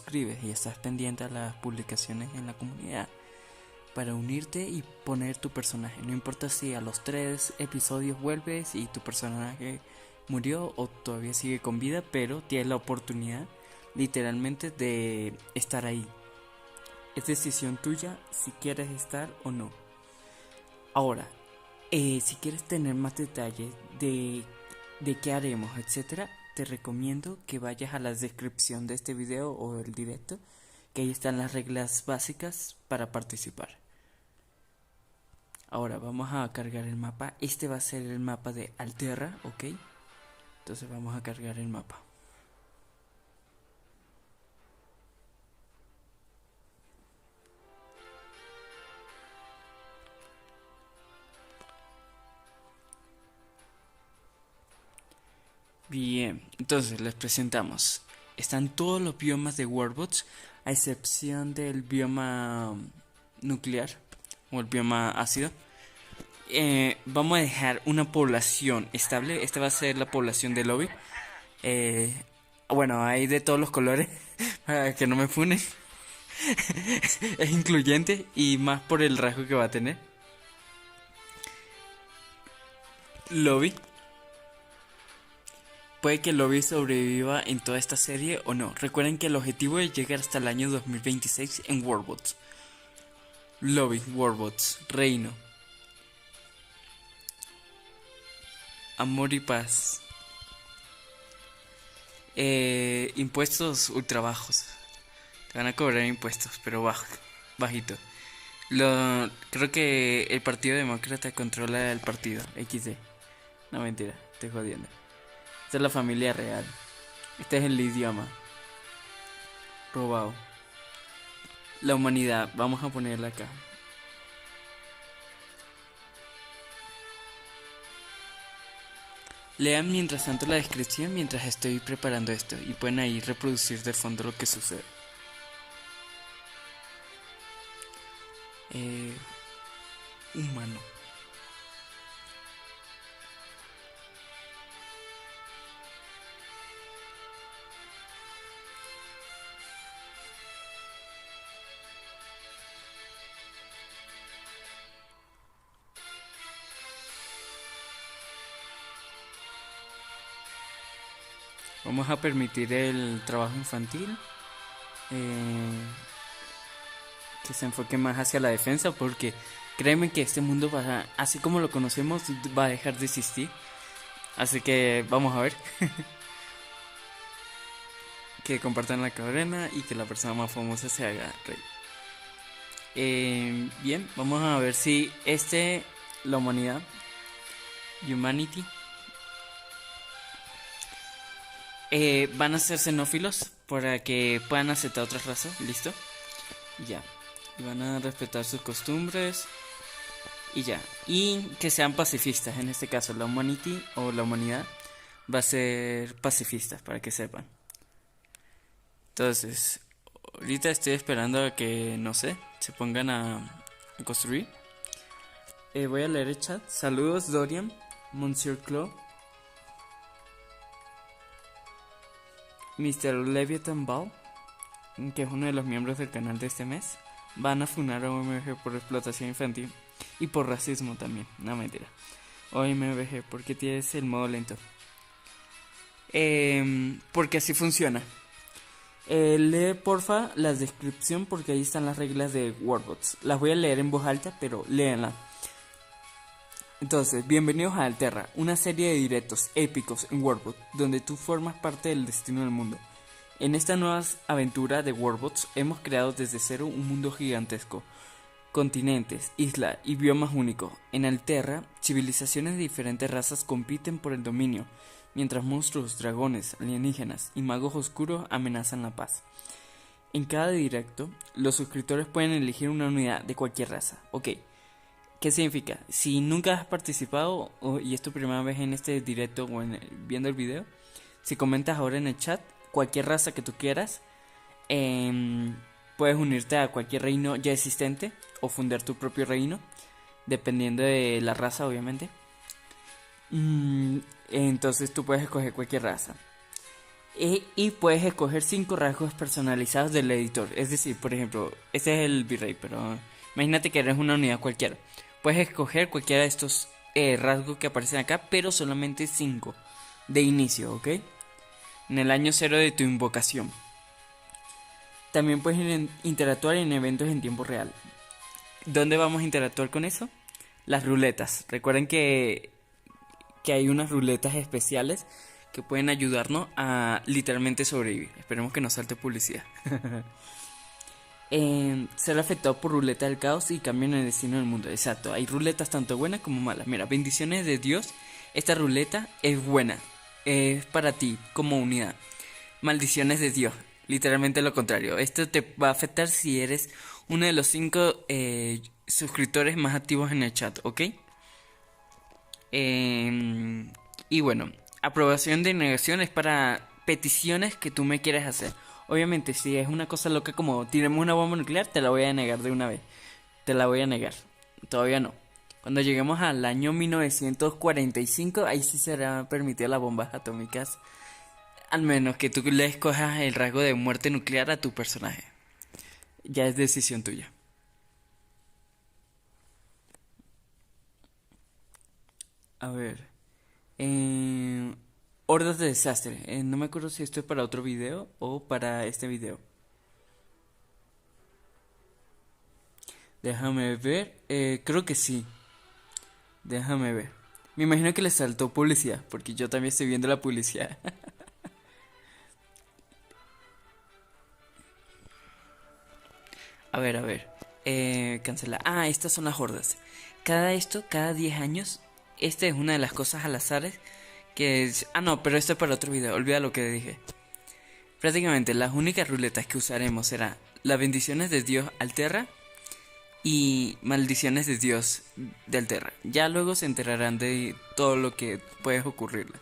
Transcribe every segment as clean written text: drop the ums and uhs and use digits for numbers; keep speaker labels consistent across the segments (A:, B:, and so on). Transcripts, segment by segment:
A: suscribes y estás pendiente a las publicaciones en la comunidad para unirte y poner tu personaje. No importa si a los 3 episodios vuelves y tu personaje murió o todavía sigue con vida, pero tienes la oportunidad literalmente de estar ahí. Es decisión tuya si quieres estar o no. Ahora, si quieres tener más detalles de qué haremos, etcétera, te recomiendo que vayas a la descripción de este video o el directo, que ahí están las reglas básicas para participar. Ahora vamos a cargar el mapa. Este va a ser el mapa de Alterra, ¿ok? Entonces vamos a cargar el mapa. Bien, entonces les presentamos. Están todos los biomas de Warbots, a excepción del bioma nuclear o el bioma ácido. Vamos a dejar una población estable. Esta va a ser la población de lobby. Bueno, hay de todos los colores, para que no me funen. Es incluyente y más por el rasgo que va a tener. Lobby. Puede que Lobby sobreviva en toda esta serie o no. Recuerden que el objetivo es llegar hasta el año 2026 en Warbots. Lobby, Warbots, Reino. Amor y paz. Impuestos ultra bajos. Te van a cobrar impuestos, pero bajito. Creo que el Partido Demócrata controla el partido XD. No, mentira, estoy jodiendo. Esta es la familia real. Este es el idioma. Robado. La humanidad, vamos a ponerla acá. Lean mientras tanto la descripción mientras estoy preparando esto y pueden ahí reproducir de fondo lo que sucede. Humano. Vamos a permitir el trabajo infantil. Que se enfoque más hacia la defensa, porque créeme que este mundo así como lo conocemos, va a dejar de existir. Así que vamos a ver. Que compartan la cadena y que la persona más famosa se haga rey. Bien, vamos a ver si la humanidad, Humanity, van a ser xenófilos para que puedan aceptar otras razas. Listo. Ya. Y van a respetar sus costumbres. Y ya. Y que sean pacifistas. En este caso, la Humanity o la humanidad va a ser pacifistas, para que sepan. Entonces, ahorita estoy esperando a que, no sé, se pongan a construir. Voy a leer el chat. Saludos, Dorian, Monsieur Claw, Mr. Leviathan Ball, que es uno de los miembros del canal de este mes. Van a funar a OMG por explotación infantil y por racismo también. No, mentira. OMG, ¿por qué tienes el modo lento? Porque así funciona. Lee porfa la descripción, porque ahí están las reglas de Warbots. Las voy a leer en voz alta, pero léanla. Entonces, bienvenidos a Alterra, una serie de directos épicos en Warbot, donde tú formas parte del destino del mundo. En esta nueva aventura de Warbots hemos creado desde cero un mundo gigantesco, continentes, islas y biomas únicos. En Alterra, civilizaciones de diferentes razas compiten por el dominio, mientras monstruos, dragones, alienígenas y magos oscuros amenazan la paz. En cada directo, los suscriptores pueden elegir una unidad de cualquier raza. Ok, ¿qué significa? Si nunca has participado y es tu primera vez en este directo o viendo el video, si comentas ahora en el chat cualquier raza que tú quieras, puedes unirte a cualquier reino ya existente o fundar tu propio reino, dependiendo de la raza, obviamente. Entonces tú puedes escoger cualquier raza. Y puedes escoger 5 rasgos personalizados del editor. Es decir, por ejemplo, este es el virrey, pero imagínate que eres una unidad cualquiera. Puedes escoger cualquiera de estos rasgos que aparecen acá, pero solamente 5 de inicio, ¿ok? En el año 0 de tu invocación. También puedes interactuar en eventos en tiempo real. ¿Dónde vamos a interactuar con eso? Las ruletas. Recuerden que hay unas ruletas especiales que pueden ayudarnos a literalmente sobrevivir. Esperemos que no salte publicidad. Ser afectado por ruleta del caos y cambian el destino del mundo. Exacto, hay ruletas tanto buenas como malas. Mira, bendiciones de Dios. Esta ruleta es buena. Es para ti como unidad. Maldiciones de Dios. Literalmente lo contrario. Esto te va a afectar si eres uno de los 5 suscriptores más activos en el chat, ¿ok? Y bueno, aprobación de negación es para peticiones que tú me quieres hacer. Obviamente, si es una cosa loca como tiremos una bomba nuclear, te la voy a negar de una vez. Te la voy a negar. Todavía no. Cuando lleguemos al año 1945, ahí sí será permitida las bombas atómicas. Al menos que tú le escojas el rasgo de muerte nuclear a tu personaje. Ya es decisión tuya. A ver. Hordas de desastre. No me acuerdo si esto es para otro video o para este video. Déjame ver. Creo que sí. Déjame ver. Me imagino que le saltó publicidad, porque yo también estoy viendo la publicidad. A ver, a ver. Cancela. Ah, estas son las hordas. Cada 10 años, esta es una de las cosas al azares que es... Ah, no, pero esto es para otro video. Olvida lo que dije. Prácticamente las únicas ruletas que usaremos será las bendiciones de Dios Alterra y maldiciones de Dios de Alterra. Ya luego se enterarán de todo lo que puede ocurrirle.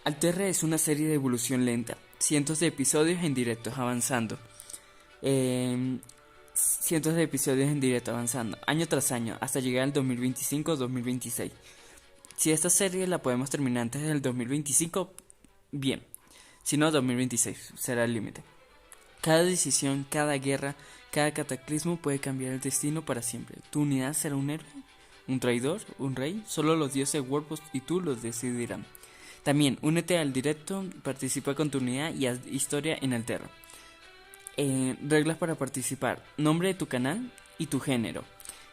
A: Alterra es una serie de evolución lenta. Cientos de episodios en directos avanzando. Cientos de episodios en directo avanzando año tras año hasta llegar al 2025 o 2026. Si esta serie la podemos terminar antes del 2025, bien. Si no, 2026 será el límite. Cada decisión, cada guerra, cada cataclismo puede cambiar el destino para siempre. Tu unidad será un héroe, un traidor, un rey. Solo los dioses Warboss y tú los decidirán. También únete al directo, participa con tu unidad y haz historia en Alterra. Reglas para participar: nombre de tu canal y tu género.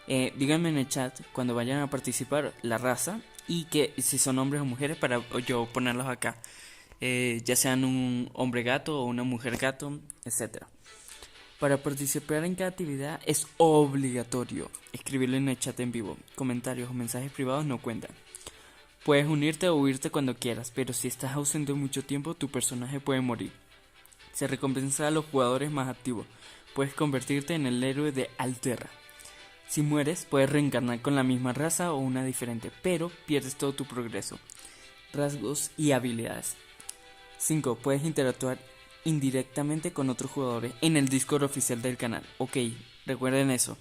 A: Díganme en el chat cuando vayan a participar la raza y que si son hombres o mujeres para yo ponerlos acá. Ya sean un hombre gato o una mujer gato, etc. Para participar en cada actividad es obligatorio escribirlo en el chat en vivo. Comentarios o mensajes privados no cuentan. Puedes unirte o huirte cuando quieras, pero si estás ausente mucho tiempo, tu personaje puede morir. Se recompensa a los jugadores más activos. Puedes convertirte en el héroe de Alterra. Si mueres, puedes reencarnar con la misma raza o una diferente, pero pierdes todo tu progreso, rasgos y habilidades. 5. Puedes interactuar indirectamente con otros jugadores en el Discord oficial del canal. Ok, recuerden eso.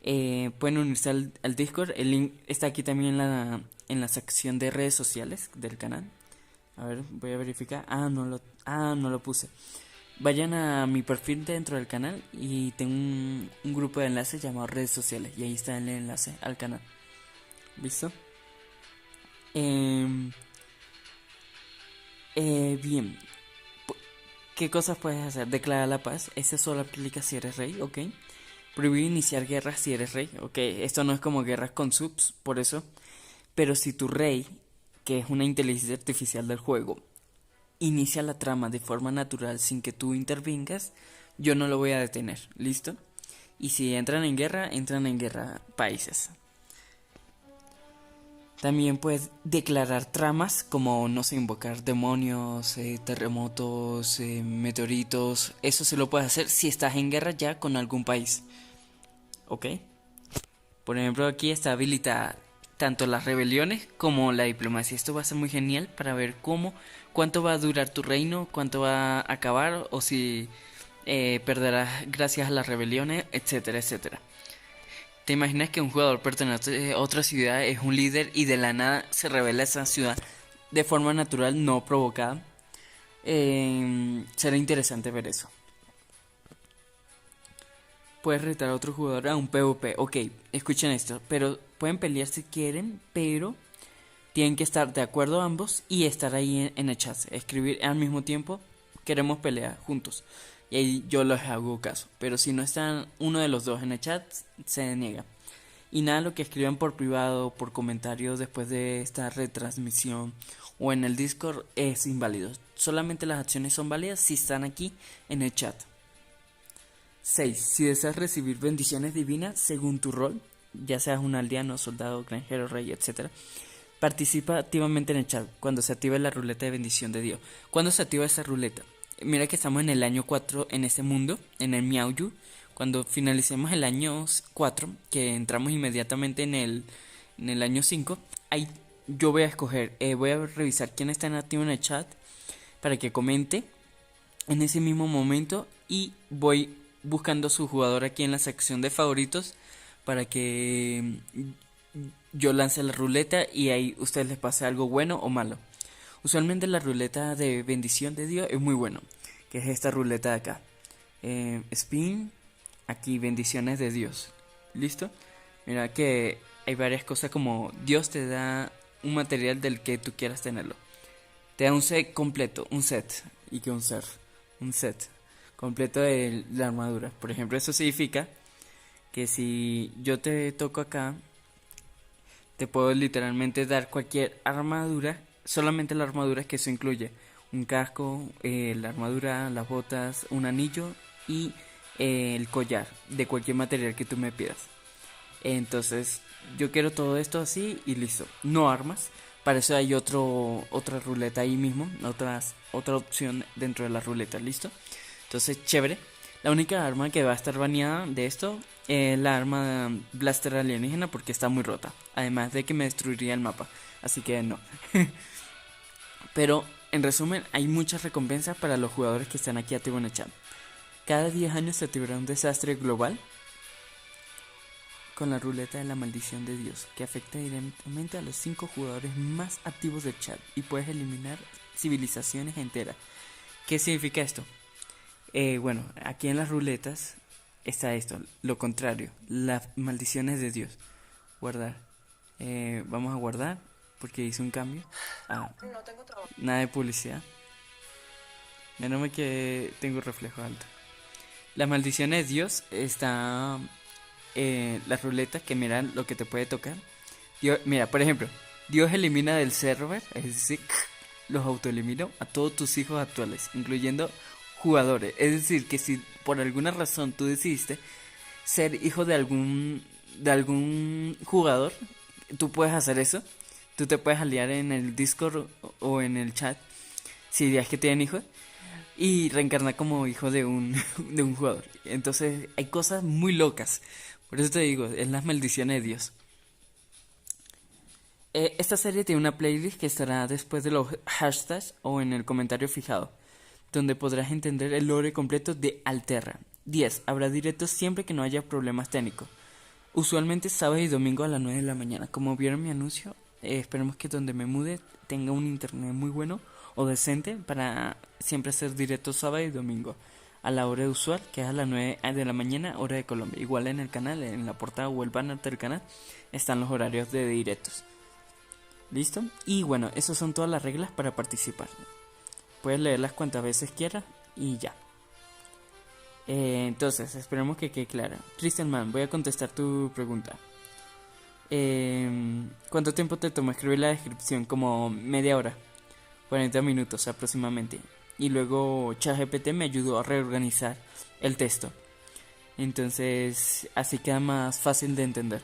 A: Pueden unirse al Discord. El link está aquí también en la sección de redes sociales del canal. A ver, voy a verificar. No lo puse. Vayan a mi perfil dentro del canal y tengo un grupo de enlaces llamado redes sociales. Y ahí está el enlace al canal. ¿Listo? Bien. ¿Qué cosas puedes hacer? Declarar la paz. Ese solo aplica si eres rey, ¿ok? Prohibir iniciar guerras si eres rey, ¿ok? Esto no es como guerras con subs, por eso. Pero si tu rey, que es una inteligencia artificial del juego, inicia la trama de forma natural sin que tú intervengas, yo no lo voy a detener, ¿listo? Y si entran en guerra países. También puedes declarar tramas como, no sé, invocar demonios, terremotos, meteoritos. Eso se lo puedes hacer si estás en guerra ya con algún país, ¿ok? Por ejemplo, aquí está habilitada tanto las rebeliones como la diplomacia. Esto va a ser muy genial para ver cuánto va a durar tu reino, cuánto va a acabar o si perderás gracias a las rebeliones, etcétera, etcétera. ¿Te imaginas que un jugador pertenece a otra ciudad, es un líder y de la nada se revela esa ciudad de forma natural, no provocada? Será interesante ver eso. Puedes retar a otro jugador a un PvP. Ok, escuchen esto. Pero pueden pelear si quieren, pero tienen que estar de acuerdo ambos y estar ahí en el chat. Escribir al mismo tiempo, queremos pelear juntos. Y ahí yo les hago caso. Pero si no están uno de los dos en el chat, se niega. Y nada, lo que escriban por privado, por comentarios después de esta retransmisión o en el Discord es inválido. Solamente las acciones son válidas si están aquí en el chat. 6. Si deseas recibir bendiciones divinas según tu rol, ya seas un aldeano, soldado, granjero, rey, etc., participa activamente en el chat cuando se active la ruleta de bendición de Dios. ¿Cuándo se activa esa ruleta? Mira que estamos en el año 4 en este mundo, en el Miauyu. Cuando finalicemos el año 4, que entramos inmediatamente en el año 5, ahí yo voy a escoger, voy a revisar quién está en activo en el chat para que comente en ese mismo momento y voy buscando a su jugador aquí en la sección de favoritos para que yo lance la ruleta y ahí ustedes les pase algo bueno o malo. Usualmente la ruleta de bendición de Dios es muy bueno, que es esta ruleta de acá. Spin, aquí bendiciones de Dios. ¿Listo? Mira que hay varias cosas como Dios te da un material del que tú quieras tenerlo. Te da un set completo, un set, y que un set completo de la armadura. Por ejemplo, eso significa que si yo te toco acá, te puedo literalmente dar cualquier armadura, solamente la armadura, que eso incluye un casco, la armadura, las botas, un anillo y el collar de cualquier material que tú me pidas. Entonces yo quiero todo esto así y listo, no armas. Para eso hay otra ruleta ahí mismo, otra opción dentro de la ruleta, ¿listo? Entonces, chévere. La única arma que va a estar baneada de esto es la arma blaster alienígena porque está muy rota. Además de que me destruiría el mapa. Así que no. Pero, en resumen, hay muchas recompensas para los jugadores que están aquí activos en el chat. Cada 10 años se activará un desastre global con la ruleta de la maldición de Dios, que afecta directamente a los 5 jugadores más activos del chat y puedes eliminar civilizaciones enteras. ¿Qué significa esto? Bueno, aquí en las ruletas está esto, lo contrario, las maldiciones de Dios. Guardar. Vamos a guardar porque hice un cambio. Nada de publicidad. Menos mal que tengo reflejo alto. Las maldiciones de Dios está las ruletas que miran lo que te puede tocar. Dios, mira, por ejemplo, Dios elimina del server, es decir, los autoeliminó a todos tus hijos actuales, incluyendo jugadores. Es decir, que si por alguna razón tú decidiste ser hijo de algún jugador, tú puedes hacer eso. Tú te puedes aliar en el Discord o en el chat si ya es que tienen hijos y reencarnar como hijo de un de un jugador. Entonces hay cosas muy locas. Por eso te digo, es las maldiciones de Dios. Esta serie tiene una playlist que estará después de los hashtags o en el comentario fijado, donde podrás entender el lore completo de Alterra. 10. Habrá directos siempre que no haya problemas técnicos. Usualmente sábado y domingo a las 9 de la mañana. Como vieron mi anuncio, esperemos que donde me mude tenga un internet muy bueno o decente para siempre hacer directos sábado y domingo a la hora usual, que es a las 9 de la mañana, hora de Colombia. Igual en el canal, en la portada o el banner del canal, están los horarios de directos. ¿Listo? Y bueno, esas son todas las reglas para participar. Puedes leerlas cuantas veces quieras y ya. Entonces, esperemos que quede clara. Christian Man, voy a contestar tu pregunta. ¿Cuánto tiempo te tomó escribir la descripción? Como media hora, 40 minutos aproximadamente. Y luego ChatGPT me ayudó a reorganizar el texto. Entonces, así queda más fácil de entender.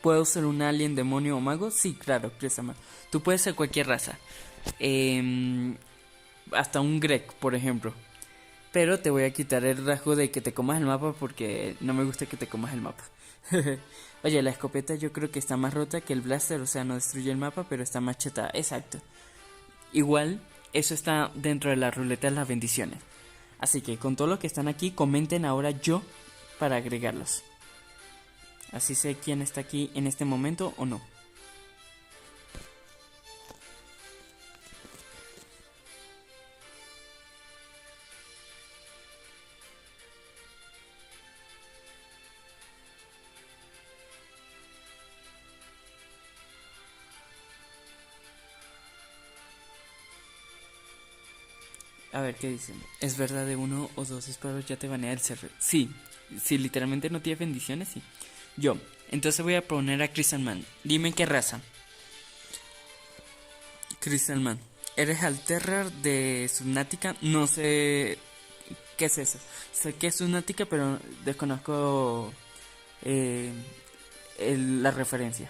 A: ¿Puedo ser un alien, demonio o mago? Sí, claro, Christian Man. Tú puedes ser cualquier raza. Hasta un Greg, por ejemplo. Pero te voy a quitar el rasgo de que te comas el mapa porque no me gusta que te comas el mapa. Oye, la escopeta yo creo que está más rota que el blaster, o sea, no destruye el mapa, pero está más chetada. Exacto. Igual, eso está dentro de la ruleta de las bendiciones. Así que con todo lo que están aquí, comenten ahora yo para agregarlos. Así sé quién está aquí en este momento o no. A ver qué dicen. ¿Es verdad de uno o dos disparos ya te banea el server? Sí, si literalmente no tienes bendiciones, sí. Yo, entonces voy a poner a Crystal Man. Dime qué raza. Crystal Man. ¿Eres Alterrar de Subnautica? No sé qué es eso. Sé que es Subnautica, pero desconozco eh, la referencia.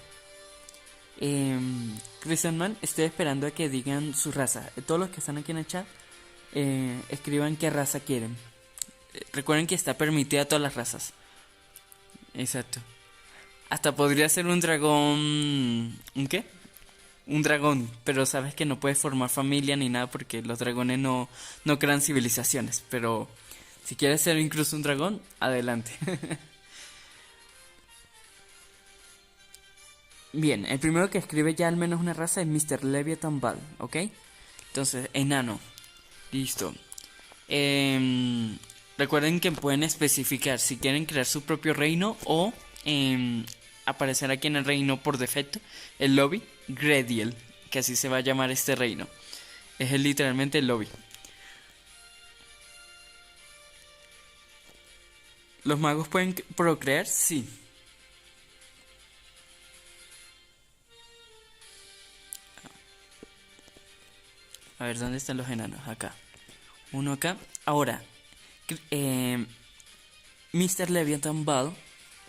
A: Crystal Man, estoy esperando a que digan su raza. Todos los que están aquí en el chat, escriban qué raza quieren. Recuerden que está permitida todas las razas. Exacto. Hasta podría ser un dragón. ¿Un qué? Un dragón, pero sabes que no puedes formar familia ni nada porque los dragones no crean civilizaciones. Pero si quieres ser incluso un dragón, adelante. Bien, el primero que escribe ya al menos una raza es Mr. Leviathan Ball, ¿ok? Entonces, enano. Listo. Recuerden que pueden especificar si quieren crear su propio reino o aparecer aquí en el reino por defecto el lobby Grediel, que así se va a llamar este reino. Literalmente el lobby. ¿Los magos pueden procrear? Sí. A ver, ¿dónde están los enanos? Acá. Uno acá. Ahora, Mr. Leviathan Ball,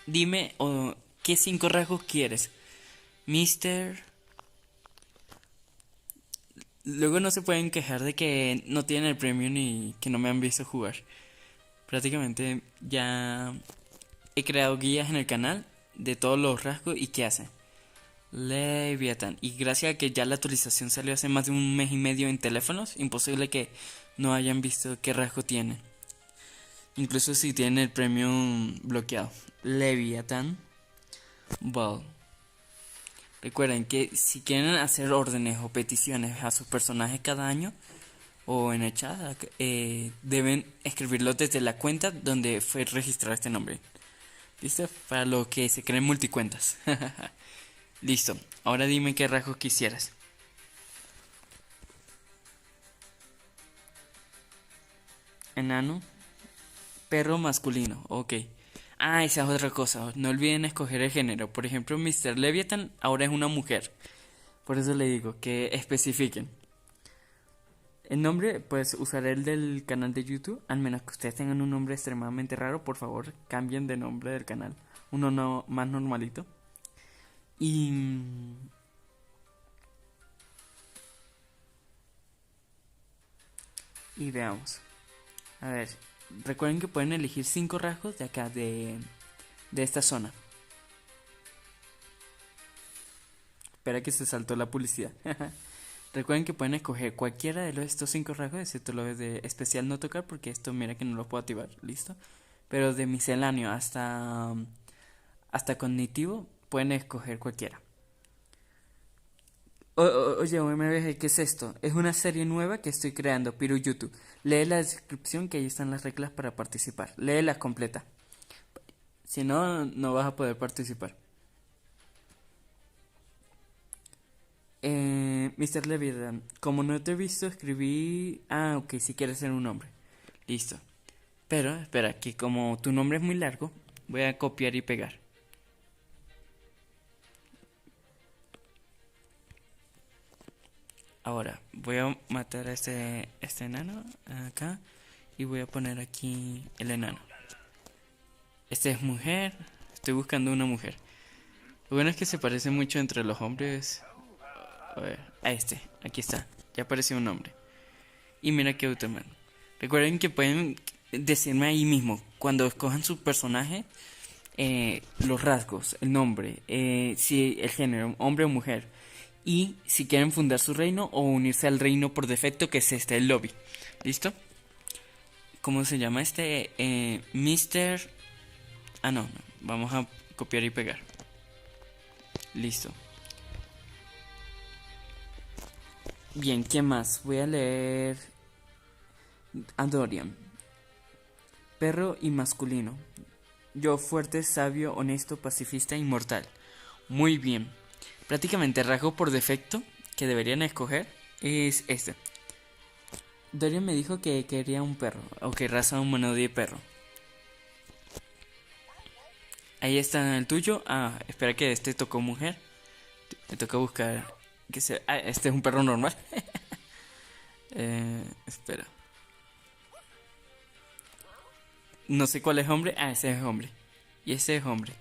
A: dime qué 5 rasgos quieres. Mr. Luego no se pueden quejar de que no tienen el premio ni que no me han visto jugar. Prácticamente ya he creado guías en el canal de todos los rasgos y qué hacen. Leviathan. Y gracias a que ya la actualización salió hace más de un mes y medio en teléfonos, imposible que no hayan visto qué rasgo tiene. Incluso si tienen el premio bloqueado. Leviathan Ball. Recuerden que si quieren hacer órdenes o peticiones a sus personajes cada año o en el chat, deben escribirlo desde la cuenta donde fue registrado este nombre. ¿Listo? Para lo que se creen multicuentas. Listo. Ahora dime qué rasgos quisieras. Enano. Perro masculino. Ok. Ah, esa es otra cosa. No olviden escoger el género. Por ejemplo, Mr. Leviathan ahora es una mujer. Por eso le digo que especifiquen. El nombre, pues usaré el del canal de YouTube. Al menos que ustedes tengan un nombre extremadamente raro, por favor, cambien de nombre del canal. Uno no más normalito. Y veamos. A ver, recuerden que pueden elegir 5 rasgos de acá, de esta zona. Espera que se saltó la publicidad. Recuerden que pueden escoger cualquiera de estos 5 rasgos, excepto los de especial no tocar, porque esto mira que no lo puedo activar, listo. Pero de misceláneo hasta cognitivo, pueden escoger cualquiera. Oye, OMBG, ¿qué es esto? Es una serie nueva que estoy creando, Piru YouTube. Lee la descripción que ahí están las reglas para participar. Léelas completa. Si no, no vas a poder participar. Mr. Leviathan, como no te he visto, escribí... Ah, ok, si quieres ser un nombre. Listo. Pero, espera, que como tu nombre es muy largo, voy a copiar y pegar. Ahora, voy a matar a este enano acá. Y voy a poner aquí el enano. Este es mujer. Estoy buscando una mujer. Lo bueno es que se parece mucho entre los hombres. A ver, a este. Aquí está. Ya apareció un hombre. Y mira que Automan. Recuerden que pueden decirme ahí mismo, cuando escojan su personaje, los rasgos, el nombre, si el género, hombre o mujer. Y si quieren fundar su reino o unirse al reino por defecto, que es este, el lobby. ¿Listo? ¿Cómo se llama este? Mr. Ah, no. Vamos a copiar y pegar. Listo. Bien, ¿qué más? Voy a leer a Dorian. Perro y masculino. Yo fuerte, sabio, honesto, pacifista, inmortal. Muy bien. Prácticamente el rasgo por defecto que deberían escoger es este. Dorian me dijo que quería un perro. Ok, raza humanoide perro. Ahí está el tuyo. Ah, espera que este tocó mujer. Me toca buscar que sea. Ah, este es un perro normal. Espera. No sé cuál es hombre. Ah, ese es hombre. Y ese es hombre.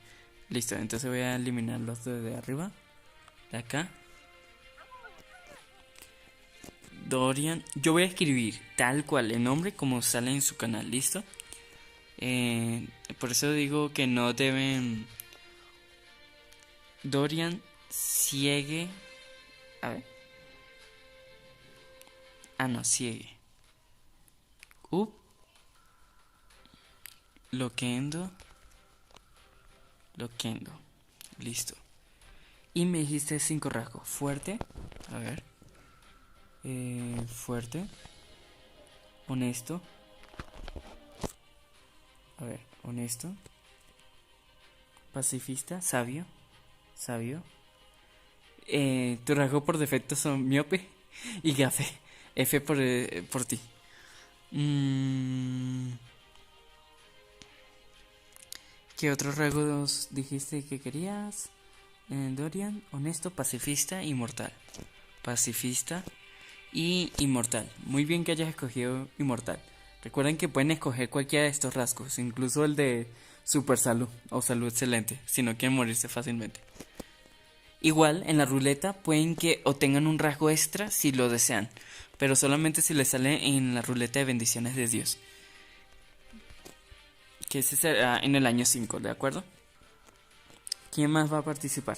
A: Listo, entonces voy a eliminar los de arriba. De acá. Dorian. Yo voy a escribir tal cual el nombre como sale en su canal. ¿Listo? Por eso digo que no deben. Dorian Ciegue. A ver. Ah, no, Ciegue. Up. Loquendo. Loquendo. Listo. Y me dijiste 5 rasgos. Fuerte. A ver. Fuerte. Honesto. A ver. Honesto. Pacifista. Sabio. Sabio. Tu rasgo por defecto son miope y gafe. F por ti. ¿Qué otros rasgos dijiste que querías? Dorian, honesto, pacifista, inmortal. Pacifista y inmortal. Muy bien que hayas escogido inmortal. Recuerden que pueden escoger cualquiera de estos rasgos, incluso el de super salud o salud excelente, si no quieren morirse fácilmente. Igual, en la ruleta pueden que obtengan un rasgo extra si lo desean, pero solamente si les sale en la ruleta de bendiciones de Dios. Que ese será en el año 5, ¿de acuerdo? ¿Quién más va a participar?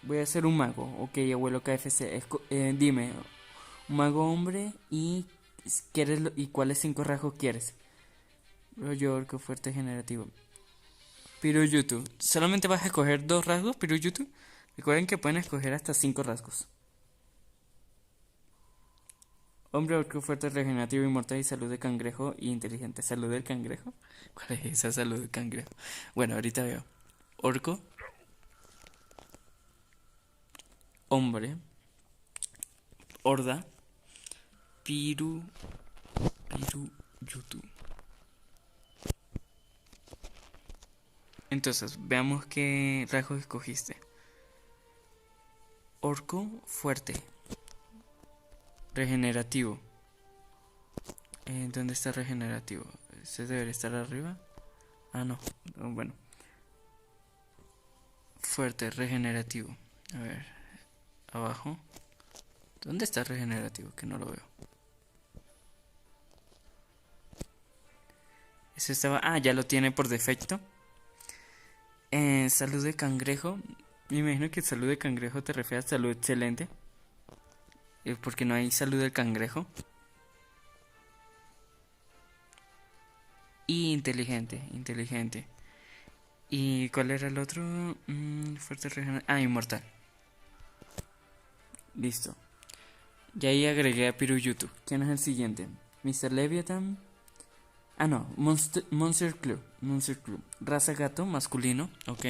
A: Voy a hacer un mago. Ok, abuelo KFC. Dime, un mago hombre y ¿y cuáles 5 rasgos quieres? York, fuerte generativo. Piruyutu. ¿Solamente vas a escoger 2 rasgos, Piruyutu? Recuerden que pueden escoger hasta 5 rasgos. Hombre, orco fuerte, regenerativo, inmortal y salud de cangrejo y inteligente. ¿Salud del cangrejo? ¿Cuál es esa salud del cangrejo? Bueno, ahorita veo. Orco. Hombre. Horda. Piruyutu. Entonces, veamos qué rasgos escogiste. Orco fuerte. Regenerativo. ¿Dónde está regenerativo? ¿Ese debería estar arriba? Ah, no. Bueno. Fuerte, regenerativo. A ver. Abajo. ¿Dónde está regenerativo? Que no lo veo. Ese estaba. Ah, ya lo tiene por defecto. Salud de cangrejo. Me imagino que salud de cangrejo te refiere a salud excelente. Porque no hay salud del cangrejo. Y inteligente, inteligente. ¿Y cuál era el otro? Fuerte regional. Ah, inmortal. Listo. Y ahí agregué a Piruyutu. ¿Quién es el siguiente? Mr. Leviathan. Ah, no. Monster Club. Monster Club. Raza gato, masculino. Ok.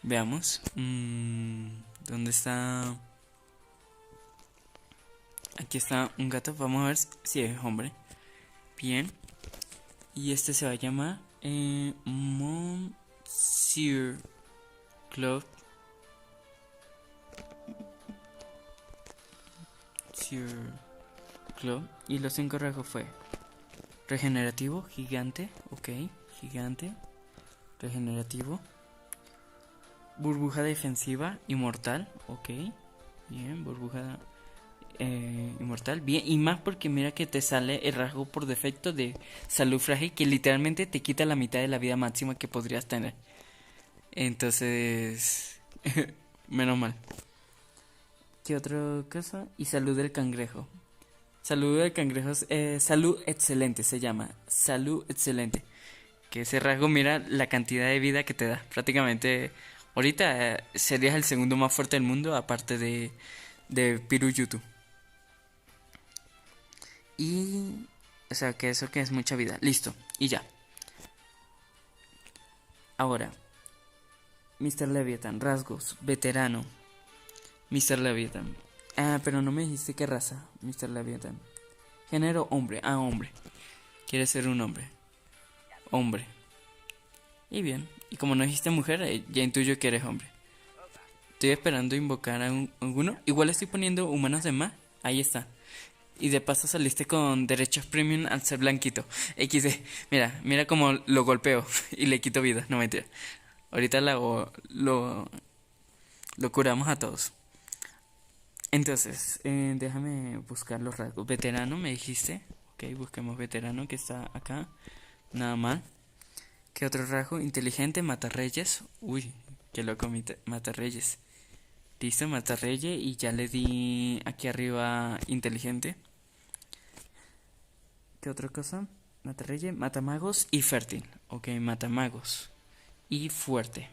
A: Veamos. ¿Dónde está? Aquí está un gato. Vamos a ver si es hombre. Bien. Y este se va a llamar Monsieur Club. Club. Y los 5 rasgos fue regenerativo, gigante, ok, gigante, regenerativo, burbuja defensiva, inmortal, ok, bien, burbuja inmortal, bien, y más porque mira que te sale el rasgo por defecto de salud frágil que literalmente te quita la mitad de la vida máxima que podrías tener. Entonces, menos mal. ¿Qué otra cosa? Y salud del cangrejo. Salud del cangrejo es salud excelente, se llama. Salud excelente. Que ese rasgo, mira la cantidad de vida que te da. Prácticamente, ahorita serías el segundo más fuerte del mundo, aparte de Piruyutu. Y, o sea, que eso que es mucha vida. Listo, y ya. Ahora, Mr. Leviathan, rasgos, veterano. Mr. Leviathan. Ah, pero no me dijiste qué raza, Mr. Leviathan. Género hombre. Ah, hombre. Quiere ser un hombre. Hombre. Y bien. Y como no dijiste mujer, ya intuyo que eres hombre. Estoy esperando invocar a alguno. Igual estoy poniendo humanos de más. Ahí está. Y de paso saliste con derechos premium al ser blanquito. XD. Mira, mira cómo lo golpeo y le quito vida. No mentira. Ahorita lo curamos a todos. Entonces, déjame buscar los rasgos. Veterano, me dijiste. Ok, busquemos veterano que está acá. Nada mal. ¿Qué otro rasgo? Inteligente, matarreyes. Uy, qué loco, matarreyes. Listo, matarreyes. Y ya le di aquí arriba inteligente. ¿Qué otra cosa? Matarreyes, matamagos y fértil. Ok, matamagos. Y fuerte.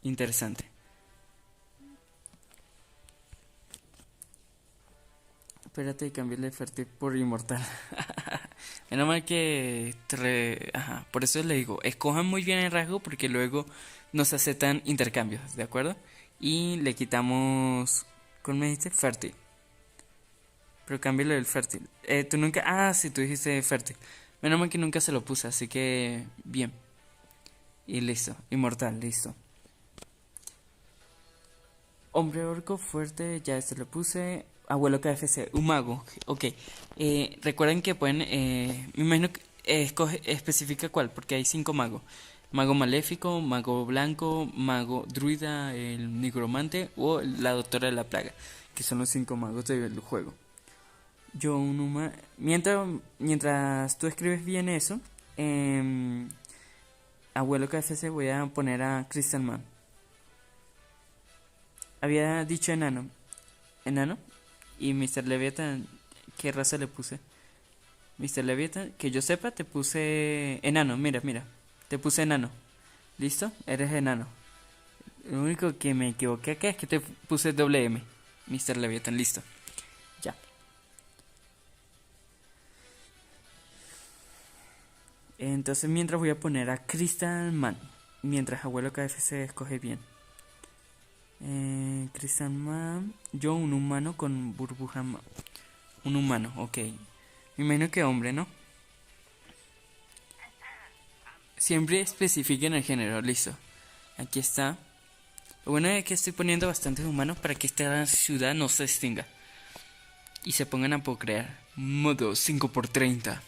A: Interesante. Espérate, cambiarle fértil por inmortal. Menos mal que ajá, por eso les digo, escojan muy bien el rasgo porque luego no se aceptan intercambios, ¿de acuerdo? Y le quitamos, ¿cómo me dijiste? Fértil. Pero cámbialo del fértil. Tú nunca, sí, tú dijiste fértil. Menos mal que nunca se lo puse, así que bien. Y listo, inmortal, listo. Hombre orco fuerte, ya se lo puse. Abuelo KFC, un mago. Ok. Recuerden que pueden. Me imagino que especifica cuál, porque hay 5 magos: mago maléfico, mago blanco, mago druida, el nigromante o la doctora de la plaga, que son los 5 magos del juego. Yo, un humano. Mientras tú escribes bien eso, abuelo KFC, voy a poner a Crystal Man. Había dicho enano. Enano. Y Mr. Leviathan, ¿qué raza le puse? Mr. Leviathan, que yo sepa, te puse enano. Mira, mira. Te puse enano. ¿Listo? Eres enano. Lo único que me equivoqué acá es que te puse doble M. Mr. Leviathan, listo. Ya. Entonces, mientras voy a poner a Crystal Man. Mientras abuelo KFC escoge bien. Crystal Man. Yo, un humano con burbuja. Un humano, ok. Me imagino que hombre, ¿no? Siempre especifiquen el género, listo. Aquí está. Lo bueno es que estoy poniendo bastantes humanos para que esta ciudad no se extinga. Y se pongan a procrear. Modo 5×30.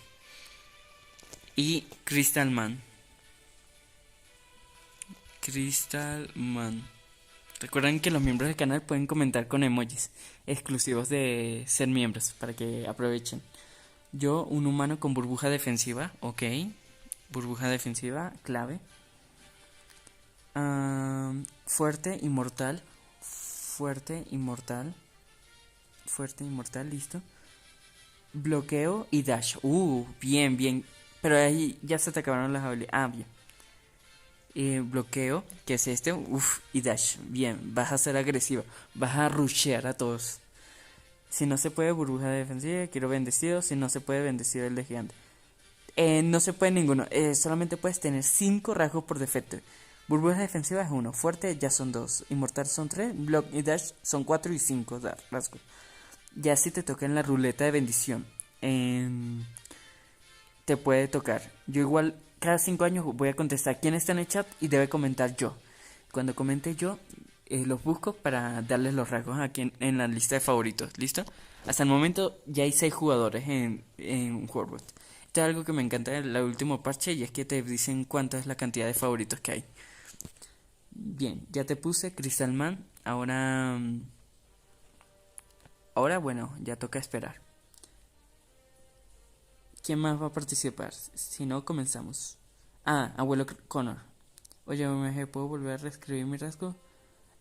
A: Y Crystal Man. Crystal Man. Recuerden que los miembros del canal pueden comentar con emojis exclusivos de ser miembros para que aprovechen. Yo, un humano con burbuja defensiva, ok. Burbuja defensiva, clave. Fuerte, inmortal. Fuerte, inmortal. Fuerte, inmortal, listo. Bloqueo y dash. Bien, bien. Pero ahí ya se te acabaron las habilidades. Bien. Bloqueo, que es este. Y dash. Bien, vas a ser agresiva. Vas a rushear a todos. Si no se puede, burbuja defensiva. Quiero bendecido. Si no se puede, bendecido el de gigante. No se puede ninguno. Solamente puedes tener 5 rasgos por defecto. Burbuja defensiva es 1. Fuerte ya son 2. Inmortal son 3. Block y dash son 4 y 5 rasgos. Ya si te toca en la ruleta de bendición, te puede tocar. Yo igual cada 5 años voy a contestar quién está en el chat y debe comentar yo. Cuando comente yo, los busco para darles los rasgos aquí en la lista de favoritos. ¿Listo? Hasta el momento ya hay 6 jugadores en World. Esto es algo que me encanta del último parche y es que te dicen cuánta es la cantidad de favoritos que hay. Bien, ya te puse Crystal Man. Ahora bueno, ya toca esperar. ¿Quién más va a participar? Si no, comenzamos. Abuelo Connor. Oye, ¿puedo volver a reescribir mi rasgo?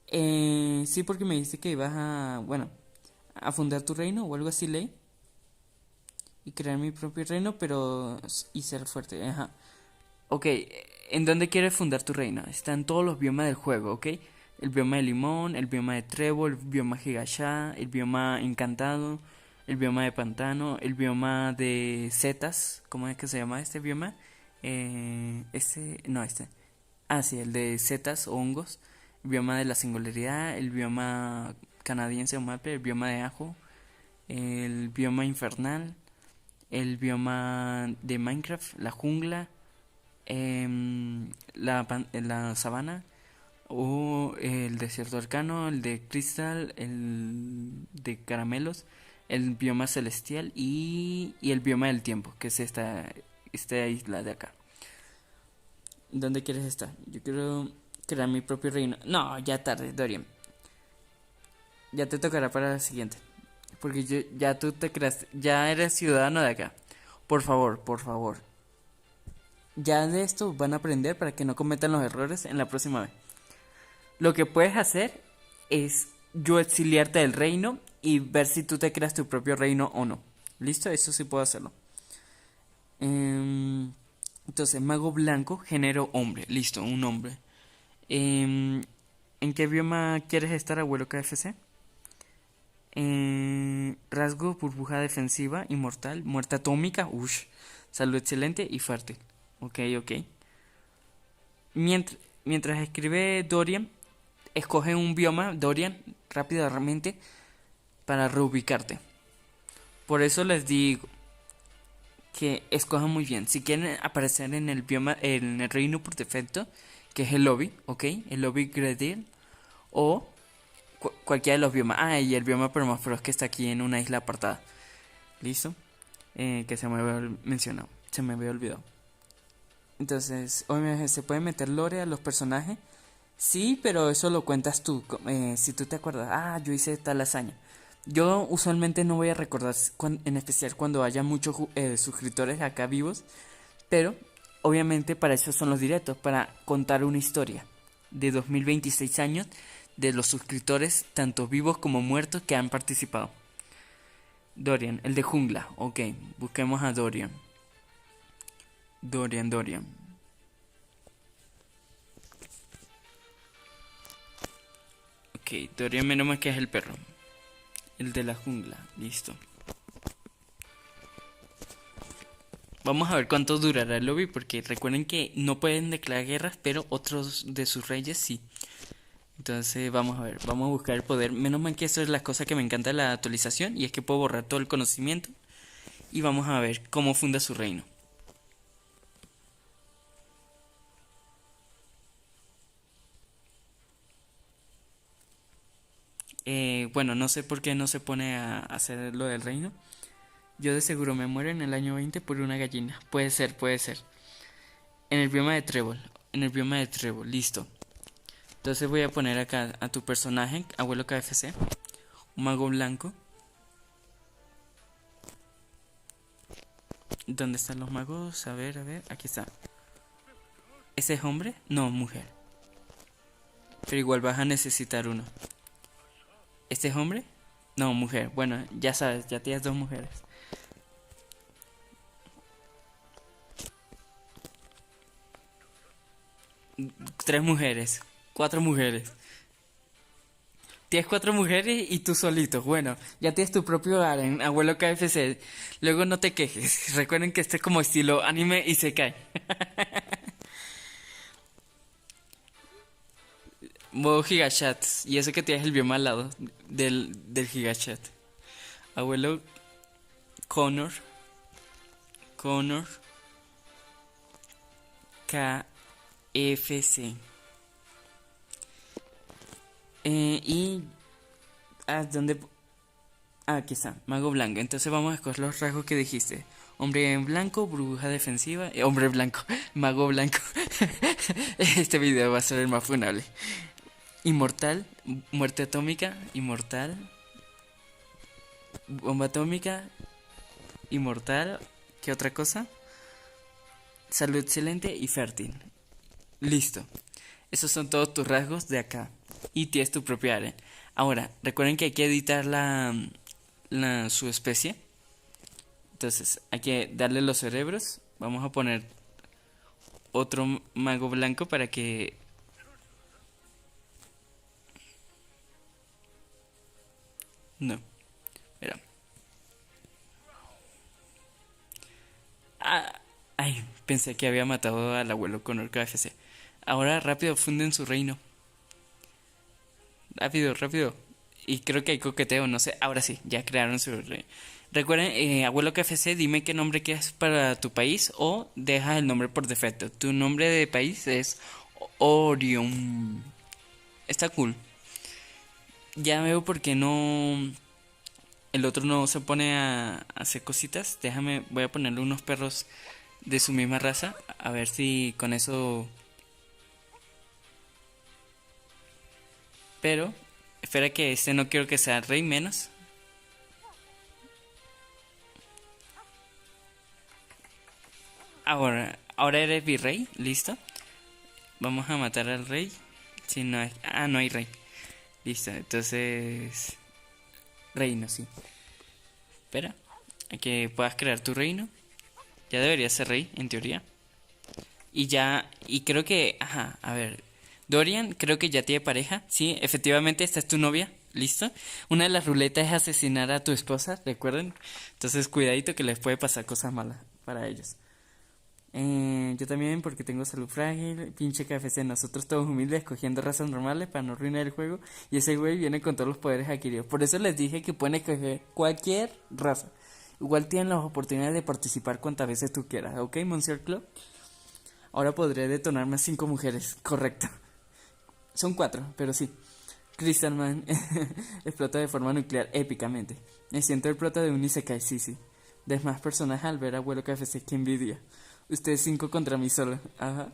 A: Sí, porque me dijiste que ibas a fundar tu reino o algo así, ley. Y crear mi propio reino, pero y ser fuerte. Ajá. Ok, ¿en dónde quieres fundar tu reino? Está en todos los biomas del juego, ¿ok? El bioma de limón, el bioma de trébol, el bioma gigachá, el bioma encantado, el bioma de pantano, el bioma de setas. ¿Cómo es que se llama este bioma? Sí, el de setas o hongos. El bioma de la singularidad, el bioma canadiense o mape, el bioma de ajo, el bioma infernal, el bioma de Minecraft, la jungla, la sabana, o el desierto arcano, el de cristal, el de caramelos, el bioma celestial y el bioma del tiempo, que es esta isla de acá. ¿Dónde quieres estar? Yo quiero crear mi propio reino. No, ya tarde, Dorian. Ya te tocará para la siguiente. Porque ya tú te creaste, ya eres ciudadano de acá. Por favor, por favor. Ya de esto van a aprender para que no cometan los errores en la próxima vez. Lo que puedes hacer es yo exiliarte del reino y ver si tú te creas tu propio reino o no. ¿Listo? Eso sí puedo hacerlo. Entonces, mago blanco, género hombre. Listo, un hombre. ¿En qué bioma quieres estar, abuelo KFC? Rasgo, burbuja defensiva, inmortal, muerte atómica, ush, salud excelente y fértil. Ok, ok. Mientras escribe Dorian, escoge un bioma, Dorian, rápidamente para reubicarte. Por eso les digo que escojan muy bien. Si quieren aparecer en el bioma, en el reino por defecto, que es el lobby, ok, el lobby Gredil, o cualquiera de los biomas. Ah, y el bioma permafrost que está aquí en una isla apartada. ¿Listo? Que se me había mencionado. Se me había olvidado. Entonces, obviamente se puede meter lore a los personajes. Sí, pero eso lo cuentas tú. Si tú te acuerdas, ah, yo hice tal hazaña. Yo usualmente no voy a recordar, en especial cuando haya muchos suscriptores acá vivos. Pero, obviamente, para eso son los directos, para contar una historia de 2026 años de los suscriptores, tanto vivos como muertos, que han participado. Dorian, el de jungla. Ok, busquemos a Dorian. Dorian. Ok, Dorian menos mal que es el perro. El de la jungla, listo. Vamos a ver cuánto durará el lobby, porque recuerden que no pueden declarar guerras, pero otros de sus reyes sí. Entonces vamos a ver, vamos a buscar el poder. Menos mal que eso es la cosa que me encanta de la actualización, y es que puedo borrar todo el conocimiento. Y vamos a ver cómo funda su reino. Bueno, no sé por qué no se pone a hacer lo del reino. Yo de seguro me muero en el año 20 por una gallina. Puede ser, puede ser. En el bioma de Trébol. En el bioma de Trébol, listo. Entonces voy a poner acá a tu personaje, abuelo KFC. Un mago blanco. ¿Dónde están los magos? A ver, aquí está. ¿Ese es hombre? No, mujer. Pero igual vas a necesitar uno. ¿Este es hombre? No, mujer. Bueno, ya sabes, ya tienes dos mujeres. Tres mujeres. Cuatro mujeres. Tienes cuatro mujeres y tú solito. Bueno, ya tienes tu propio hogar en abuelo KFC. Luego no te quejes. Recuerden que este es como estilo anime y se cae. Modo gigachat. Y eso que tienes el bioma al lado del gigachat. Abuelo Connor. KFC. Y ¿dónde? Aquí está, mago blanco. Entonces vamos a escoger los rasgos que dijiste. Hombre en blanco, burbuja defensiva. Hombre blanco, mago blanco. Este video va a ser el más funable. Inmortal, muerte atómica, inmortal. Bomba atómica, inmortal. ¿Qué otra cosa? Salud excelente y fértil. Listo. Esos son todos tus rasgos de acá. Y tienes tu propia área. Ahora, recuerden que hay que editar su especie. Entonces, hay que darle los cerebros. Vamos a poner otro mago blanco para que... No. Mira. Ay, pensé que había matado al abuelo con el KFC. Ahora rápido funden su reino. Rápido. Y creo que hay coqueteo, no sé. Ahora sí, ya crearon su rey. Recuerden, abuelo KFC, dime qué nombre quieres para tu país o deja el nombre por defecto. Tu nombre de país es Orion. Está cool. Ya veo por qué no. El otro no se pone a hacer cositas. Déjame, voy a ponerle unos perros de su misma raza. A ver si con eso. Pero, espera que este no quiero que sea rey menos. Ahora eres virrey, listo. Vamos a matar al rey. Si no hay, no hay rey. Listo, entonces. Reino, sí. Espera, a que puedas crear tu reino. Ya deberías ser rey, en teoría. Y ya, y creo que, ajá, a ver. Dorian, creo que ya tiene pareja. Sí, efectivamente, esta es tu novia. ¿Listo? Una de las ruletas es asesinar a tu esposa, ¿recuerden? Entonces, cuidadito que les puede pasar cosas malas para ellos. Yo también, porque tengo salud frágil. Pinche KFC, nosotros todos humildes, escogiendo razas normales para no arruinar el juego. Y ese güey viene con todos los poderes adquiridos. Por eso les dije que pueden escoger cualquier raza. Igual tienen las oportunidades de participar cuantas veces tú quieras, ¿ok, Monsieur Club? Ahora podré detonar más 5 mujeres, correcto. Son 4, pero sí. Crystal Man explota de forma nuclear épicamente. Me siento el prota de un Isekai, sí, sí. De más personajes al ver a abuelo KFC, que envidia. Ustedes 5 contra mí solo, ajá.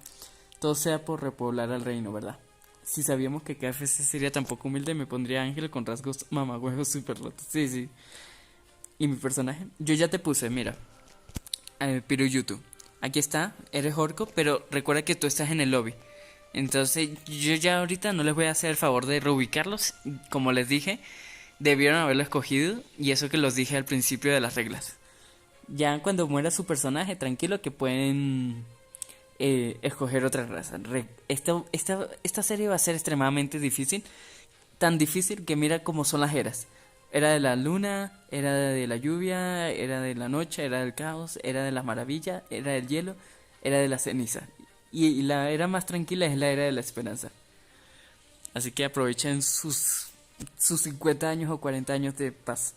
A: Todo sea por repoblar al reino, ¿verdad? Si sabíamos que KFC sería tan poco humilde, me pondría ángel con rasgos mamagüevos super rotos. Sí, sí. ¿Y mi personaje? Yo ya te puse, mira. Piruyutu. Aquí está, eres orco, pero recuerda que tú estás en el lobby. Entonces yo ya ahorita no les voy a hacer el favor de reubicarlos. Como les dije, debieron haberlo escogido. Y eso que los dije al principio de las reglas. Ya cuando muera su personaje, tranquilo que pueden escoger otra raza. Esta serie va a ser extremadamente difícil. Tan difícil que mira cómo son las eras. Era de la luna, era de la lluvia, era de la noche, era del caos, era de las maravillas, era del hielo, era de la ceniza. Y la era más tranquila es la era de la esperanza. Así que aprovechen sus 50 años o 40 años de paz.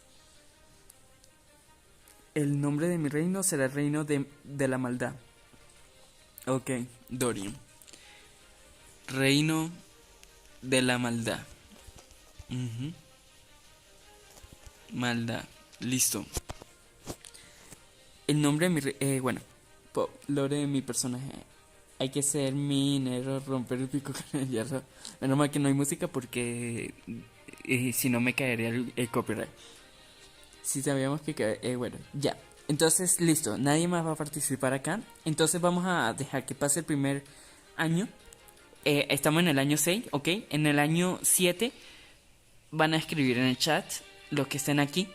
A: El nombre de mi reino será el reino de la maldad. Ok, Dorian. Reino de la maldad. Ujú. Maldad. Listo. El nombre de bueno, lore de mi personaje. Hay que ser minero, romper el pico con el hierro. Menos mal que no hay música porque si no me caería el copyright. Si sabíamos que bueno, ya. Entonces, listo. Nadie más va a participar acá. Entonces vamos a dejar que pase el primer año. Estamos en el año 6, ¿ok? En el año 7 van a escribir en el chat los que estén aquí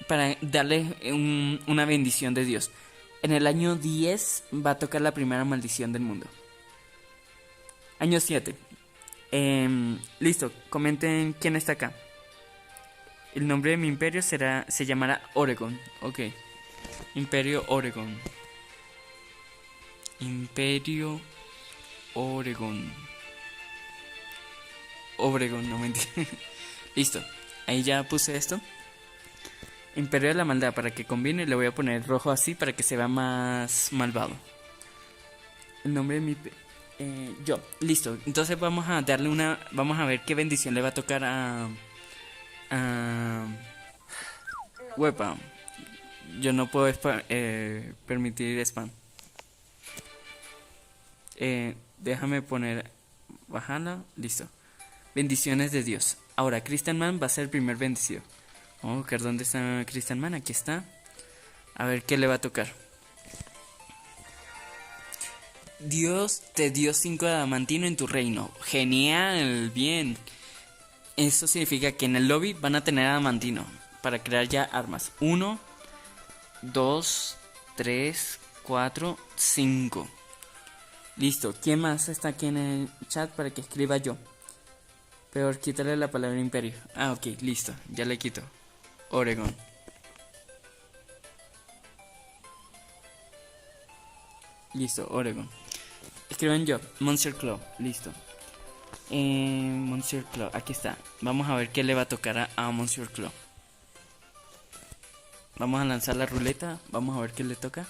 A: para darles una bendición de Dios. En el año 10 va a tocar la primera maldición del mundo. Año 7. Listo, comenten quién está acá. El nombre de mi imperio se llamará Oregon. Ok. Imperio Oregon. Imperio Oregon. Obregon, no mentira. Listo. Ahí ya puse esto. Imperio de la maldad, para que combine le voy a poner rojo así para que se vea más malvado. El nombre de mi yo, listo. Entonces vamos a darle vamos a ver qué bendición le va a tocar a Huepa. Yo no puedo permitir spam. Déjame poner bajala, listo. Bendiciones de Dios. Ahora Christian Man va a ser el primer bendecido. Vamos a buscar dónde está Christian Man. Aquí está. A ver qué le va a tocar. Dios te dio 5 de adamantino en tu reino. Genial, bien. Eso significa que en el lobby van a tener adamantino para crear ya armas. 1, 2, 3, 4, 5. Listo. ¿Quién más está aquí en el chat para que escriba yo? Peor, quítale la palabra imperio. Ah, ok, listo. Ya le quito. Oregon. Listo, Oregon. Escriban yo, Monster Club, listo. Monsieur Claw, aquí está. Vamos a ver qué le va a tocar a Monsieur Claw. Vamos a lanzar la ruleta. Vamos a ver qué le toca.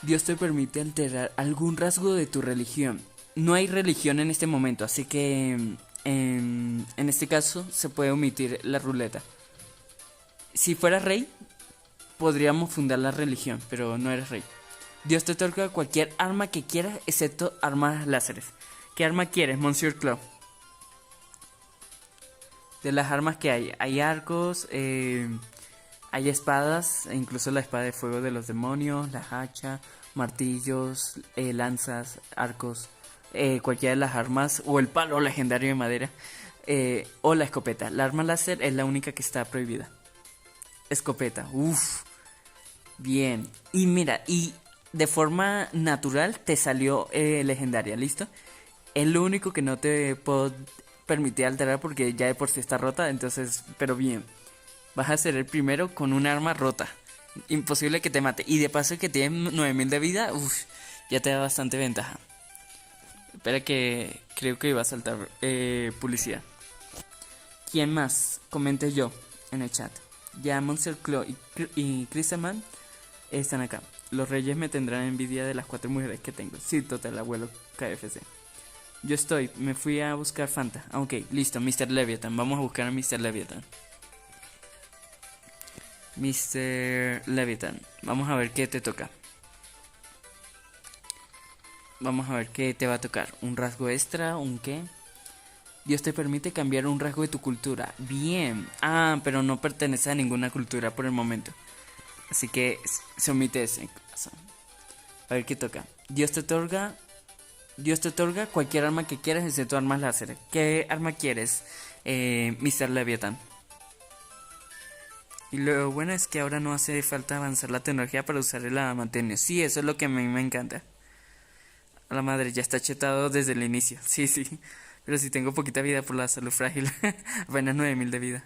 A: Dios te permite alterar algún rasgo de tu religión. No hay religión en este momento, así que en este caso se puede omitir la ruleta. Si fueras rey, podríamos fundar la religión, pero no eres rey. Dios te otorga cualquier arma que quieras, excepto armas láseres. ¿Qué arma quieres, Monsieur Claw? De las armas que hay arcos, hay espadas, e incluso la espada de fuego de los demonios, las hachas, martillos, lanzas, arcos, cualquiera de las armas, o el palo legendario de madera, o la escopeta. La arma láser es la única que está prohibida. Escopeta, uff, bien. Y mira, y de forma natural te salió legendaria, ¿listo? Es lo único que no te puedo permitir alterar porque ya de por sí está rota, entonces, pero bien. Vas a ser el primero con un arma rota. Imposible que te mate. Y de paso que tienes 9000 de vida, uff, ya te da bastante ventaja. Espera que creo que iba a saltar publicidad. ¿Quién más? Comente yo en el chat. Ya Monsieur Claw y Chrisaman están acá. Los reyes me tendrán envidia de las 4 mujeres que tengo. Sí, total, abuelo KFC. Yo me fui a buscar Fanta. Ok, listo, Mr. Leviathan. Vamos a buscar a Mr. Leviathan. Mr. Leviathan, vamos a ver qué te toca. Vamos a ver qué te va a tocar. ¿Un rasgo extra? ¿Un qué? Dios te permite cambiar un rasgo de tu cultura. Bien. Ah, pero no pertenece a ninguna cultura por el momento. Así que se omite ese. A ver qué toca. Dios te otorga cualquier arma que quieras excepto armas láser. ¿Qué arma quieres, Mr. Leviathan? Y lo bueno es que ahora no hace falta avanzar la tecnología para usar el adamantium. Sí, eso es lo que a mí me encanta. A la madre, ya está chetado desde el inicio. Sí, sí. Pero si tengo poquita vida por la salud frágil. Apenas 9000 de vida.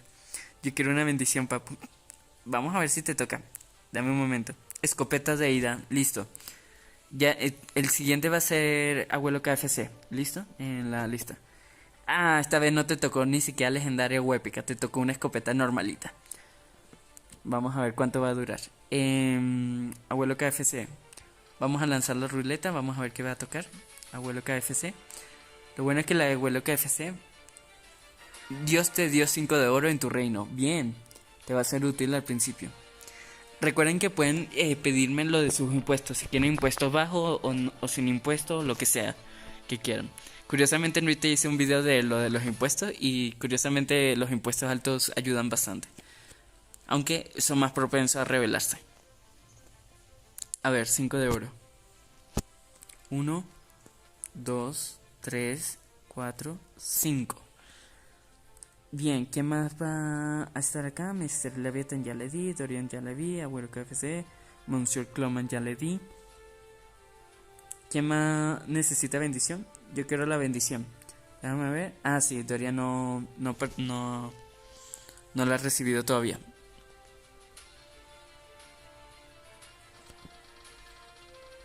A: Yo quiero una bendición, papu. Vamos a ver si te toca. Dame un momento. Escopetas de ida. Listo. Ya, el siguiente va a ser Abuelo KFC. ¿Listo? En la lista. Ah, esta vez no te tocó ni siquiera legendaria o épica. Te tocó una escopeta normalita. Vamos a ver cuánto va a durar. Abuelo KFC. Vamos a lanzar la ruleta. Vamos a ver qué va a tocar. Abuelo KFC. Lo bueno es que la de Abuelo KFC. Dios te dio 5 de oro en tu reino. Bien. Te va a ser útil al principio. Recuerden que pueden pedirme lo de sus impuestos. Si quieren impuestos bajos o sin impuestos. Lo que sea que quieran. Curiosamente ahorita hice un video de lo de los impuestos. Y curiosamente los impuestos altos ayudan bastante. Aunque son más propensos a rebelarse. A ver, 5 de oro. 1, 2, 3, 4, 5. Bien, ¿qué más va a estar acá? Mr. Leviathan ya le di, Dorian ya le di, Abuelo KFC, Monsieur Clawman ya le di. ¿Quién más necesita bendición? Yo quiero la bendición. Déjame ver. Ah, sí, Dorian no la ha recibido todavía.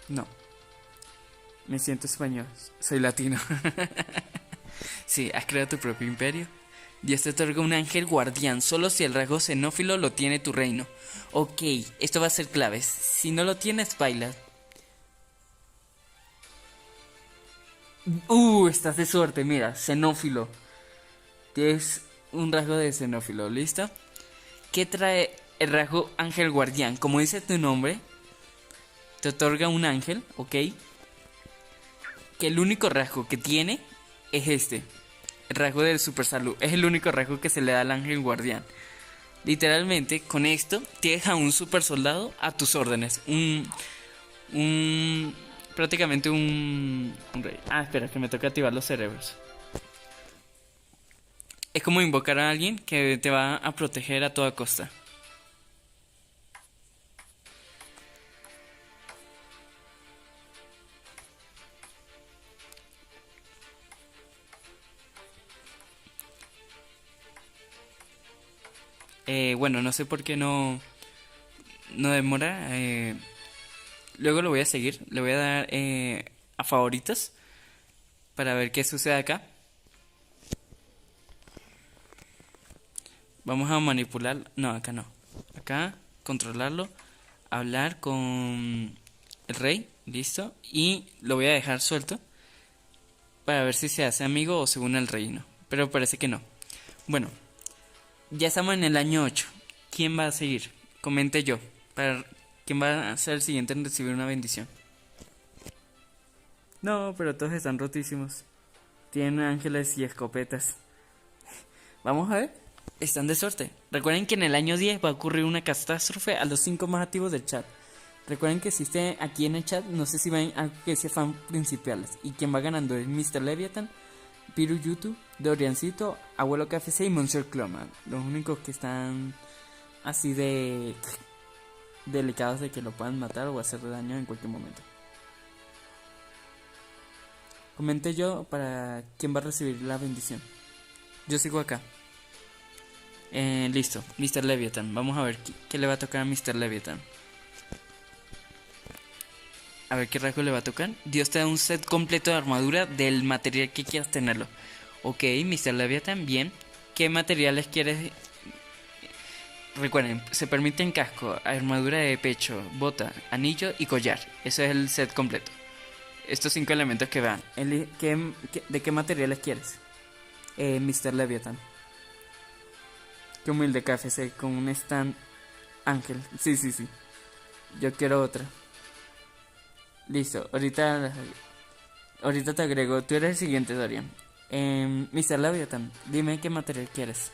A: No. Me siento español. Soy latino. Sí, has creado tu propio imperio. Dios te otorga un ángel guardián solo si el rasgo xenófilo lo tiene tu reino. Ok, esto va a ser clave. Si no lo tienes, baila. Estás de suerte, mira, xenófilo. Tienes un rasgo de xenófilo, ¿listo? ¿Qué trae el rasgo ángel guardián? Como dice tu nombre, te otorga un ángel, ¿ok? Que el único rasgo que tiene es este. El rasgo del super salud. Es el único rasgo que se le da al ángel guardián. Literalmente, con esto, tienes a un super soldado a tus órdenes. Prácticamente un rey. Ah, espera, que me toca activar los cerebros. Es como invocar a alguien que te va a proteger a toda costa. Bueno, no sé por qué no demora. Luego lo voy a seguir, le voy a dar a favoritos para ver qué sucede acá. Vamos a manipular, no, acá no. Acá, controlarlo, hablar con el rey, listo. Y lo voy a dejar suelto para ver si se hace amigo o se une al reino. Pero parece que no. Bueno, ya estamos en el año 8. ¿Quién va a seguir? Comente yo. ¿Quién va a ser el siguiente en recibir una bendición? No, pero todos están rotísimos. Tienen ángeles y escopetas. Vamos a ver. Están de suerte. Recuerden que en el año 10 va a ocurrir una catástrofe a los 5 más activos del chat. Recuerden que existe aquí en el chat, no sé si ven algo que dice fan principales. Y quien va ganando es Mr. Leviathan, Piru YouTube, Doriancito, Abuelo KFC y Monsieur Cloma. Los únicos que están así de delicados de que lo puedan matar o hacerle daño en cualquier momento. Comente yo para quién va a recibir la bendición. Yo sigo acá. Listo, Mr. Leviathan. Vamos a ver qué le va a tocar a Mr. Leviathan. A ver qué rasgo le va a tocar. Dios te da un set completo de armadura del material que quieras tenerlo. Ok, Mr. Leviathan, bien. ¿Qué materiales quieres? Recuerden, se permiten casco, armadura de pecho, bota, anillo y collar. Eso es el set completo. Estos 5 elementos que vean. ¿De qué materiales quieres? Mr. Leviathan. Qué humilde KFC con un stand ángel. Sí. Yo quiero otra. Listo, ahorita te agrego. Tú eres el siguiente, Dorian. Mr. Leviathan, dime qué material quieres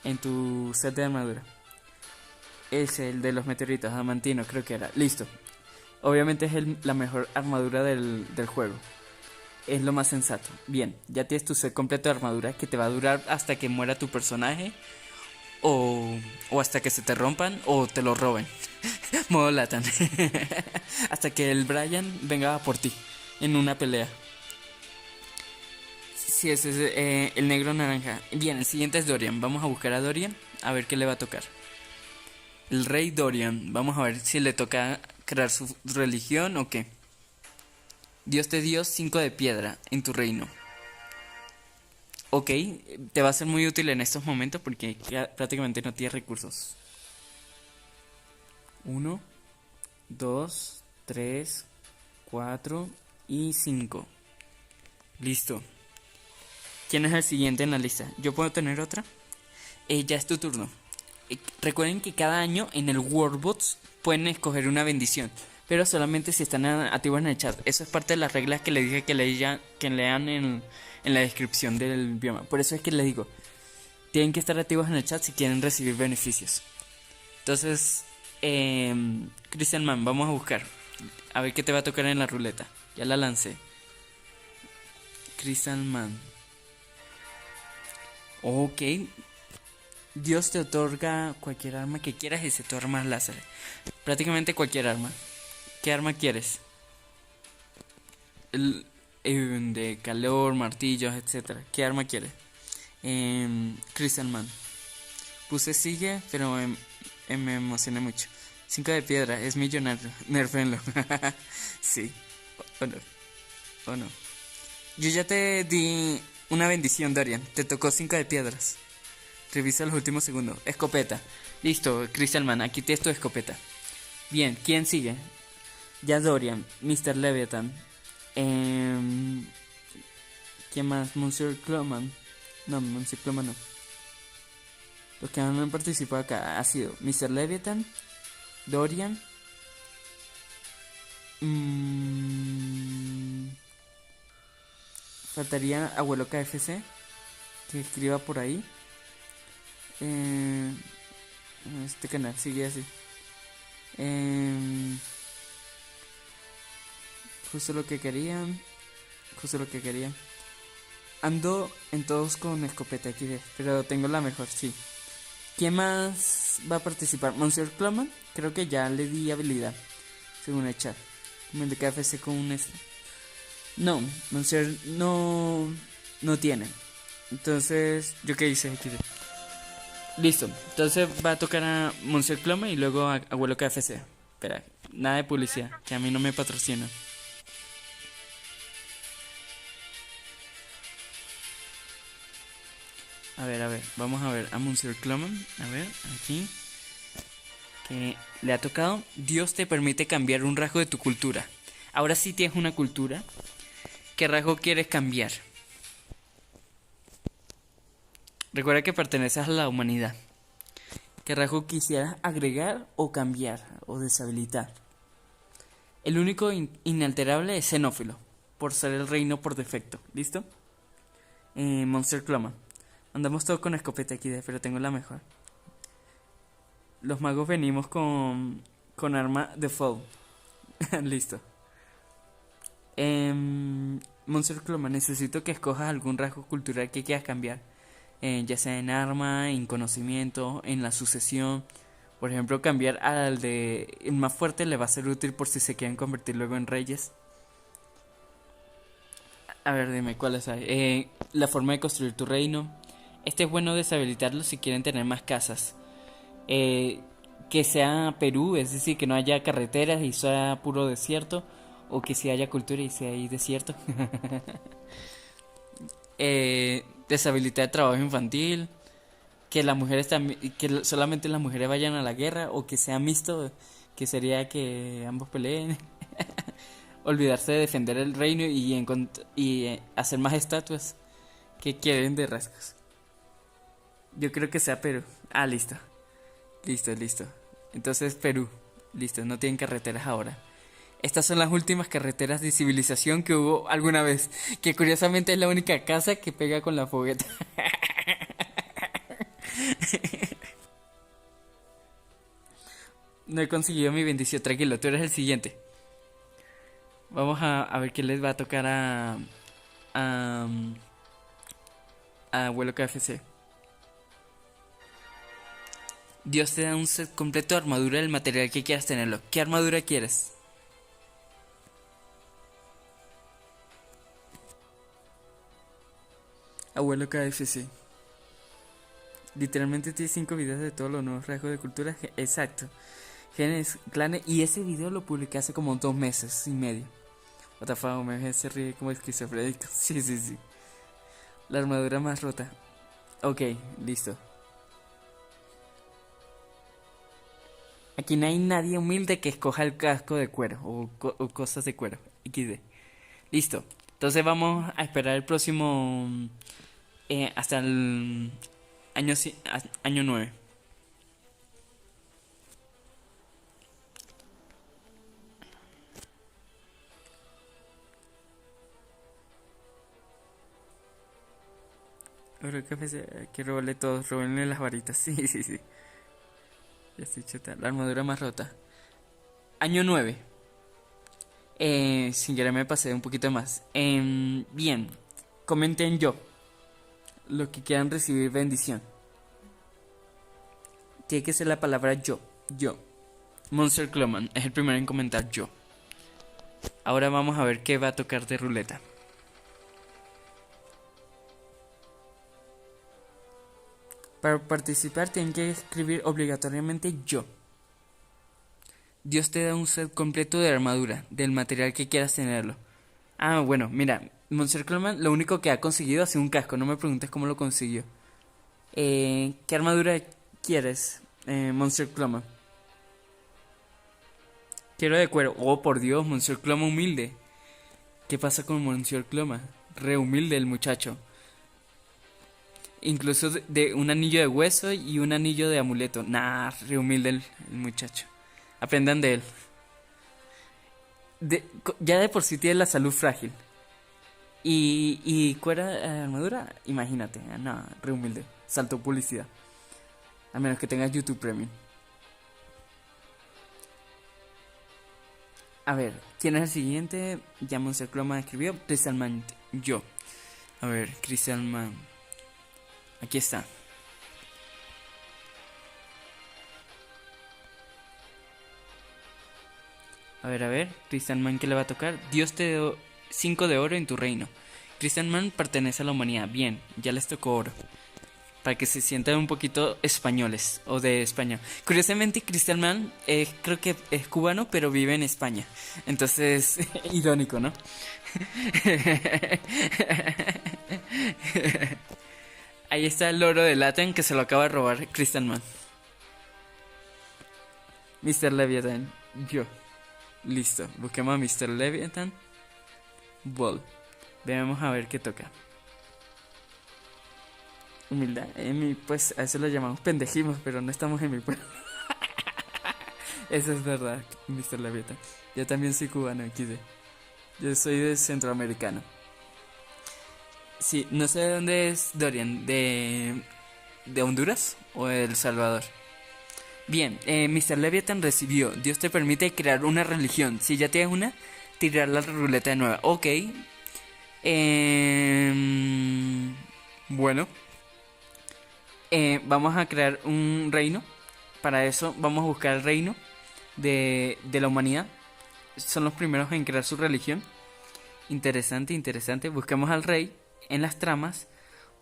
A: en tu set de armadura. Es el de los meteoritos, adamantino, creo que era. Listo. Obviamente es la mejor armadura del juego. Es lo más sensato. Bien, ya tienes tu set completo de armadura que te va a durar hasta que muera tu personaje. O hasta que se te rompan o te lo roben. Modo Latan. Hasta que el Brian venga por ti en una pelea. Sí, ese es el negro naranja. Bien, el siguiente es Dorian. Vamos a buscar a Dorian a ver qué le va a tocar. El rey Dorian. Vamos a ver si le toca crear su religión o qué. Dios te dio 5 de piedra en tu reino. Ok, te va a ser muy útil en estos momentos porque ya prácticamente no tienes recursos. 1, 2, 3, 4 y 5. Listo. ¿Quién es el siguiente en la lista? ¿Yo puedo tener otra? Ya es tu turno. Recuerden que cada año en el Worldbots pueden escoger una bendición, pero solamente si están activos en el chat. Eso es parte de las reglas que les dije que lean en la descripción del bioma. Por eso es que les digo, tienen que estar activos en el chat si quieren recibir beneficios. Entonces, Christian Man, vamos a buscar. A ver qué te va a tocar en la ruleta. Ya la lancé. Christian Man. Ok. Dios te otorga cualquier arma que quieras, excepto armas láser. Prácticamente cualquier arma. ¿Qué arma quieres? De calor, martillos, etcétera. ¿Qué arma quieres? Christian Man. Puse sigue, pero me emocioné mucho. 5 de piedra, es millonario. Nerfenlo. Sí. O no. Yo ya te di una bendición, Dorian. Te tocó 5 de piedras. Revisa los últimos segundos. Escopeta. Listo, Christian Man, aquí tienes tu escopeta. Bien, ¿quién sigue? Ya Dorian, Mr. Leviathan. ¿Quién más? Monsieur Cloman. No, Monsieur Cloman no. Los que han participado acá ha sido Mr. Leviathan, Dorian. Faltaría Abuelo KFC, que escriba por ahí. Este canal sigue así. Justo lo que quería. Ando en todos con escopeta aquí, pero tengo la mejor, sí. ¿Quién más va a participar? Monsieur Cloman, creo que ya le di habilidad, según el chat. Como el de KFC con un No, Monsieur no tiene. Entonces, ¿yo qué hice aquí? Listo, entonces va a tocar a Monsieur Cloman y luego a Abuelo KFC. Espera, Nada de publicidad, que a mí no me patrocinan. A ver, vamos a ver a Monsieur Cloman. A ver, aquí. Que le ha tocado. Dios te permite cambiar un rasgo de tu cultura. Ahora sí tienes una cultura. ¿Qué rasgo quieres cambiar? Recuerda que perteneces a la humanidad. ¿Qué rasgo quisieras agregar o cambiar o deshabilitar? El único inalterable es xenófilo, por ser el reino por defecto. ¿Listo? Monster Cloma. Andamos todos con escopeta aquí, pero tengo la mejor. Los magos venimos con arma de fuego. Listo. Monster Cloma, necesito que escojas algún rasgo cultural que quieras cambiar. Ya sea en arma, en conocimiento, en la sucesión. Por ejemplo, cambiar al de el más fuerte le va a ser útil por si se quieren convertir luego en reyes. A ver, dime cuáles hay. La forma de construir tu reino. Este es bueno deshabilitarlo si quieren tener más casas. Que sea Perú, es decir, que no haya carreteras y sea puro desierto. O que sí haya cultura y sea ahí desierto. Deshabilitar el trabajo infantil. Que las mujeres que solamente las mujeres vayan a la guerra. O que sea mixto, que sería que ambos peleen. Olvidarse de defender el reino y hacer más estatuas que quieren de rasgos. Yo creo que sea Perú. Ah, listo. Listo. Entonces Perú. Listo, no tienen carreteras ahora. Estas son las últimas carreteras de civilización que hubo alguna vez. Que curiosamente es la única casa que pega con la fogueta. No he conseguido mi bendición. Tranquilo, tú eres el siguiente. Vamos a ver qué les va a tocar a, a Abuelo KFC. Dios te da un set completo de armadura del material que quieras tenerlo. ¿Qué armadura quieres? Abuelo KFC. Literalmente tiene 5 videos de todos los nuevos rasgos de cultura. Exacto. Genes, clanes. Y ese video lo publiqué hace como 2 meses y medio. WTF, me se ríe como esquizofrénico. Sí. La armadura más rota. Ok, listo. Aquí no hay nadie humilde que escoja el casco de cuero o cosas de cuero. XD. Listo. Entonces vamos a esperar el próximo hasta el año 9. Ahora que robarle todos, robarle las varitas. Sí. Ya estoy chata. La armadura más rota. Año 9. Sin querer me pasé un poquito más. Bien. Comenten yo. Los que quieran recibir bendición. Tiene que ser la palabra yo. Monster Cloman es el primero en comentar yo. Ahora vamos a ver qué va a tocar de ruleta. Para participar tienen que escribir obligatoriamente yo. Dios te da un set completo de armadura, del material que quieras tenerlo. Ah, bueno, mira, Monster Cloman lo único que ha conseguido ha sido un casco, no me preguntes cómo lo consiguió. ¿Qué armadura quieres, Monster Cloman? Quiero de cuero. Oh, por Dios, Monsieur Cloma humilde. ¿Qué pasa con Monsieur Cloma? Re humilde el muchacho. Incluso de un anillo de hueso y un anillo de amuleto. Nah, re humilde el muchacho. Aprendan de él. Ya de por sí tiene la salud frágil. Y cuero armadura, imagínate. No, re humilde. Salto publicidad. A menos que tengas YouTube Premium. A ver, ¿quién es el siguiente? Ya Monster Cloma escribió. Crystal Man, yo. A ver, Crystal Man. Aquí está. A ver, Crystal Man, ¿qué le va a tocar? Dios te dio 5 de oro en tu reino. Crystal Man pertenece a la humanidad. Bien, ya les tocó oro. para que se sientan un poquito españoles o de España. Curiosamente, Crystal Man creo que es cubano, pero vive en España. Entonces, irónico, ¿no? Ahí está el loro de Latin que se lo acaba de robar Crystal Man. Mr. Leviathan, yo. Listo, busquemos a Mr. Leviathan. Ball. Veamos a ver qué toca. Humildad. Pues a eso lo llamamos pendejismos, pero no estamos en mi pueblo. Eso es verdad, Mr. Leviathan. Yo también soy cubano, XD. Yo soy de centroamericano. Sí, no sé de dónde es Dorian. ¿De Honduras o de El Salvador? Bien, Mr. Leviathan recibió. Dios te permite crear una religión. Si ya tienes una, tirar la ruleta de nueva. Ok. Bueno. Vamos a crear un reino. Para eso vamos a buscar el reino de la humanidad. Son los primeros en crear su religión. Interesante, interesante. Buscamos al rey en las tramas.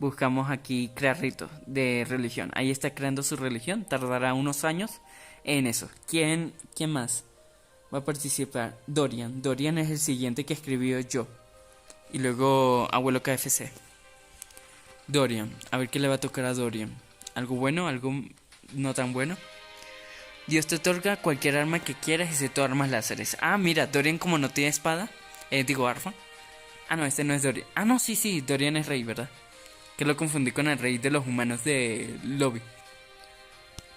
A: Buscamos aquí crear ritos de religión. Ahí está creando su religión. Tardará unos años en eso. ¿Quién más va a participar? Dorian. Dorian es el siguiente que escribió yo. Y luego Abuelo KFC. Dorian. A ver qué le va a tocar a Dorian. ¿Algo bueno? ¿Algo no tan bueno? Dios te otorga cualquier arma que quieras, excepto armas láseres. Ah, mira, Dorian como no tiene espada. Digo arma. Ah, no, este no es Dorian. Ah, no, sí, Dorian es rey, ¿verdad? Que lo confundí con el rey de los humanos de Lobby.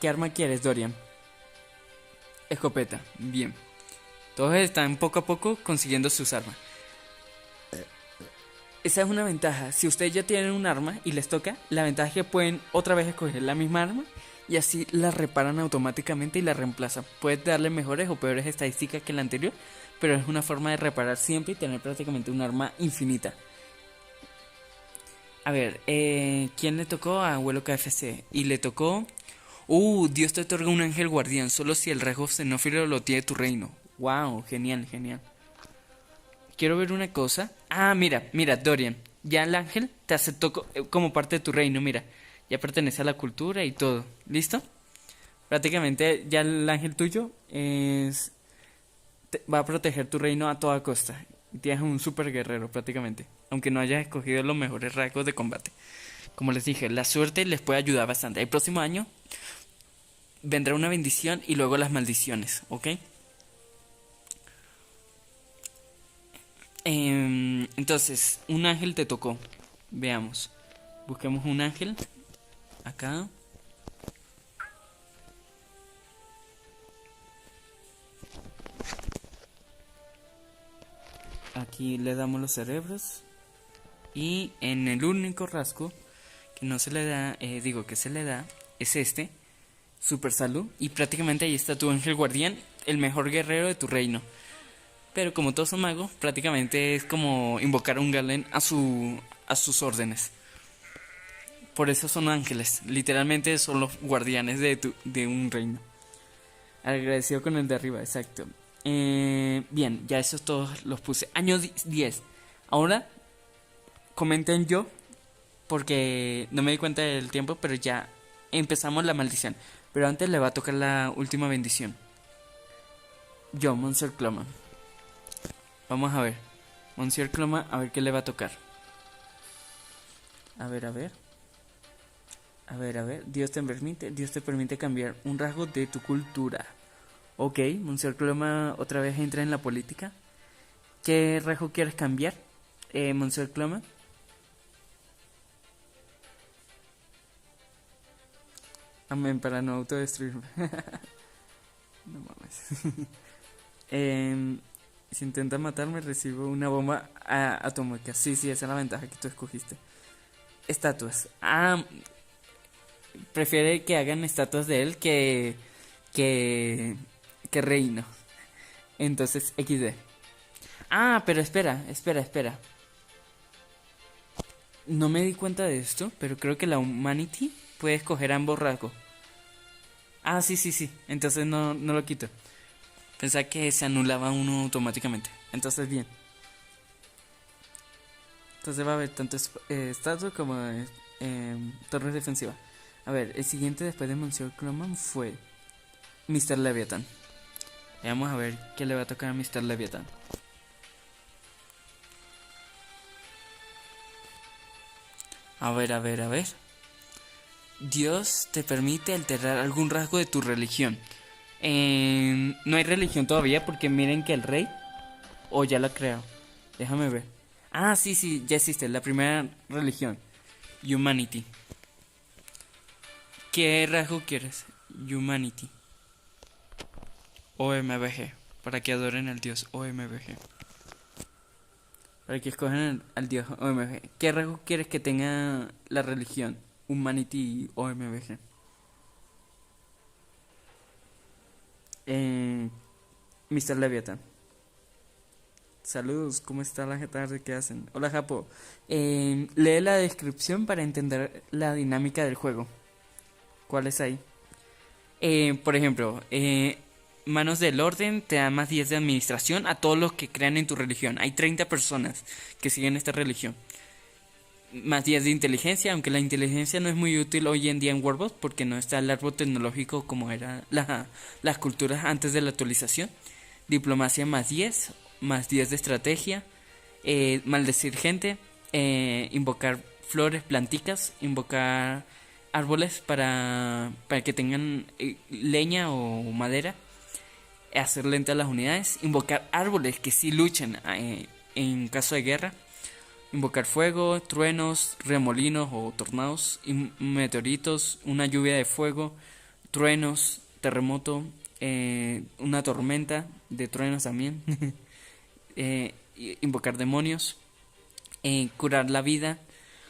A: ¿Qué arma quieres, Dorian? Escopeta, bien. Todos están poco a poco consiguiendo sus armas. Esa es una ventaja. Si ustedes ya tienen un arma y les toca, la ventaja es que pueden otra vez escoger la misma arma y así la reparan automáticamente y la reemplazan. Puedes darle mejores o peores estadísticas que la anterior, pero es una forma de reparar siempre y tener prácticamente un arma infinita. A ver, ¿quién le tocó? A Abuelo KFC. Y le tocó... Dios te otorga un ángel guardián solo si el rasgo xenófilo lo tiene tu reino. Wow, genial, genial. Quiero ver una cosa. Ah, mira, Dorian. Ya el ángel te aceptó como parte de tu reino, mira. Ya pertenece a la cultura y todo. ¿Listo? Prácticamente ya el ángel tuyo va a proteger tu reino a toda costa. Tienes un super guerrero prácticamente. Aunque no hayas escogido los mejores rasgos de combate. Como les dije, la suerte les puede ayudar bastante. El próximo año vendrá una bendición y luego las maldiciones, ¿ok? Entonces, un ángel te tocó. Veamos. Busquemos un ángel. Acá. Aquí le damos los cerebros. Y en el único rasgo que no se le da, que se le da, es este. Super salud. Y prácticamente ahí está tu ángel guardián, el mejor guerrero de tu reino. Pero como todos son magos, prácticamente es como invocar a un Galen a sus órdenes. Por eso son ángeles. Literalmente son los guardianes de un reino. Agradecido con el de arriba, exacto. Bien, ya esos todos los puse. Año 10. Ahora comenten yo, porque no me di cuenta del tiempo, pero ya empezamos la maldición. Pero antes le va a tocar la última bendición. Yo, Monsieur Cloma. Vamos a ver. Monsieur Cloma, a ver qué le va a tocar. A ver. Dios te permite cambiar un rasgo de tu cultura. Ok, Monsieur Cloma otra vez entra en la política. ¿Qué rasgo quieres cambiar, Monsieur Cloma? Amén, para no autodestruirme. No mames. Si intenta matarme, recibo una bomba atómica. Sí, esa es la ventaja que tú escogiste. Estatuas. Prefiere que hagan estatuas de él que reino. Entonces, XD. Pero espera. No me di cuenta de esto, pero creo que la Humanity puede escoger ambos rasgos. Sí. Entonces no lo quito. Pensaba que se anulaba uno automáticamente. Entonces, bien. Entonces va a haber tanto estatus como torres defensivas. A ver, el siguiente después de Monsieur Croman fue Mr. Leviathan. Vamos a ver qué le va a tocar a Mr. Leviathan. A ver. Dios te permite alterar algún rasgo de tu religión. No hay religión todavía porque miren que el rey... O ya la creo. Déjame ver. Ah, sí, ya existe. La primera religión. Humanity. ¿Qué rasgo quieres? Humanity. OMBG. Para que adoren al dios OMBG. Para que escojan al dios OMBG. ¿Qué rasgo quieres que tenga la religión? Humanity y OMBG. Mr. Leviathan. Saludos, ¿cómo está la tarde? ¿Qué hacen? Hola, Japo. Lee la descripción para entender la dinámica del juego. ¿Cuál es ahí? Por ejemplo, Manos del Orden te da más 10 de administración a todos los que crean en tu religión. Hay 30 personas que siguen esta religión. Más 10 de inteligencia, aunque la inteligencia no es muy útil hoy en día en Warbot porque no está el árbol tecnológico como eran las culturas antes de la actualización. Diplomacia más 10 de estrategia, maldecir gente, invocar flores, planticas, invocar árboles para que tengan leña o madera, hacer lenta las unidades, invocar árboles que sí luchen en caso de guerra, invocar fuego, truenos, remolinos o tornados, meteoritos, una lluvia de fuego, truenos, terremoto, una tormenta de truenos también, invocar demonios, curar la vida,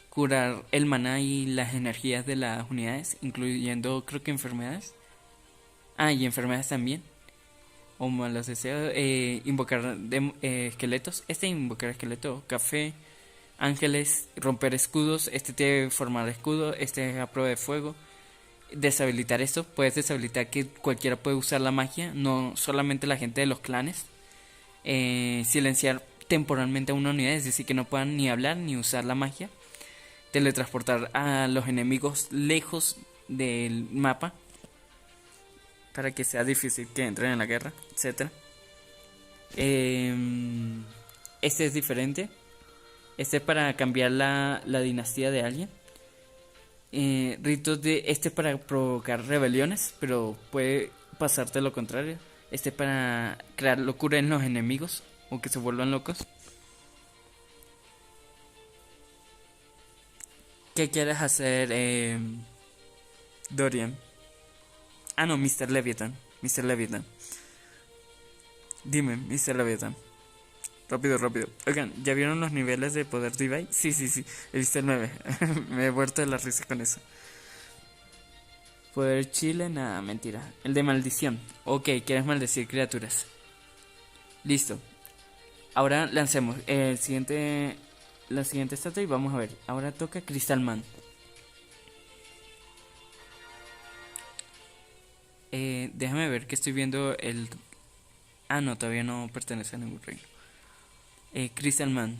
A: curar el maná y las energías de las unidades, incluyendo creo que enfermedades. Y enfermedades también. O malos deseos. Invocar esqueletos. Invocar esqueleto. Café. Ángeles. Romper escudos. Tiene formar escudo. Es a prueba de fuego. Deshabilitar esto. Puedes deshabilitar que cualquiera puede usar la magia. No solamente la gente de los clanes. Silenciar temporalmente a una unidad. Es decir, que no puedan ni hablar ni usar la magia. Teletransportar a los enemigos lejos del mapa para que sea difícil que entren en la guerra, etc. Este es diferente. Este es para cambiar la dinastía de alguien. Ritos de... Este es para provocar rebeliones, pero puede pasarte lo contrario. Este es para crear locura en los enemigos o que se vuelvan locos. ¿Qué quieres hacer, Dorian? No, Mr. Leviathan. Dime, Mr. Leviathan. Rápido. Oigan, ¿ya vieron los niveles de poder de Ibai? Sí. He visto el 9. Me he vuelto de la risa con eso. Poder chile, nada, mentira. El de maldición. Ok, quieres maldecir criaturas. Listo. Ahora lancemos la siguiente estatua y vamos a ver. Ahora toca Crystal Man. Déjame ver que estoy viendo el... no, todavía no pertenece a ningún reino. Crystal Man.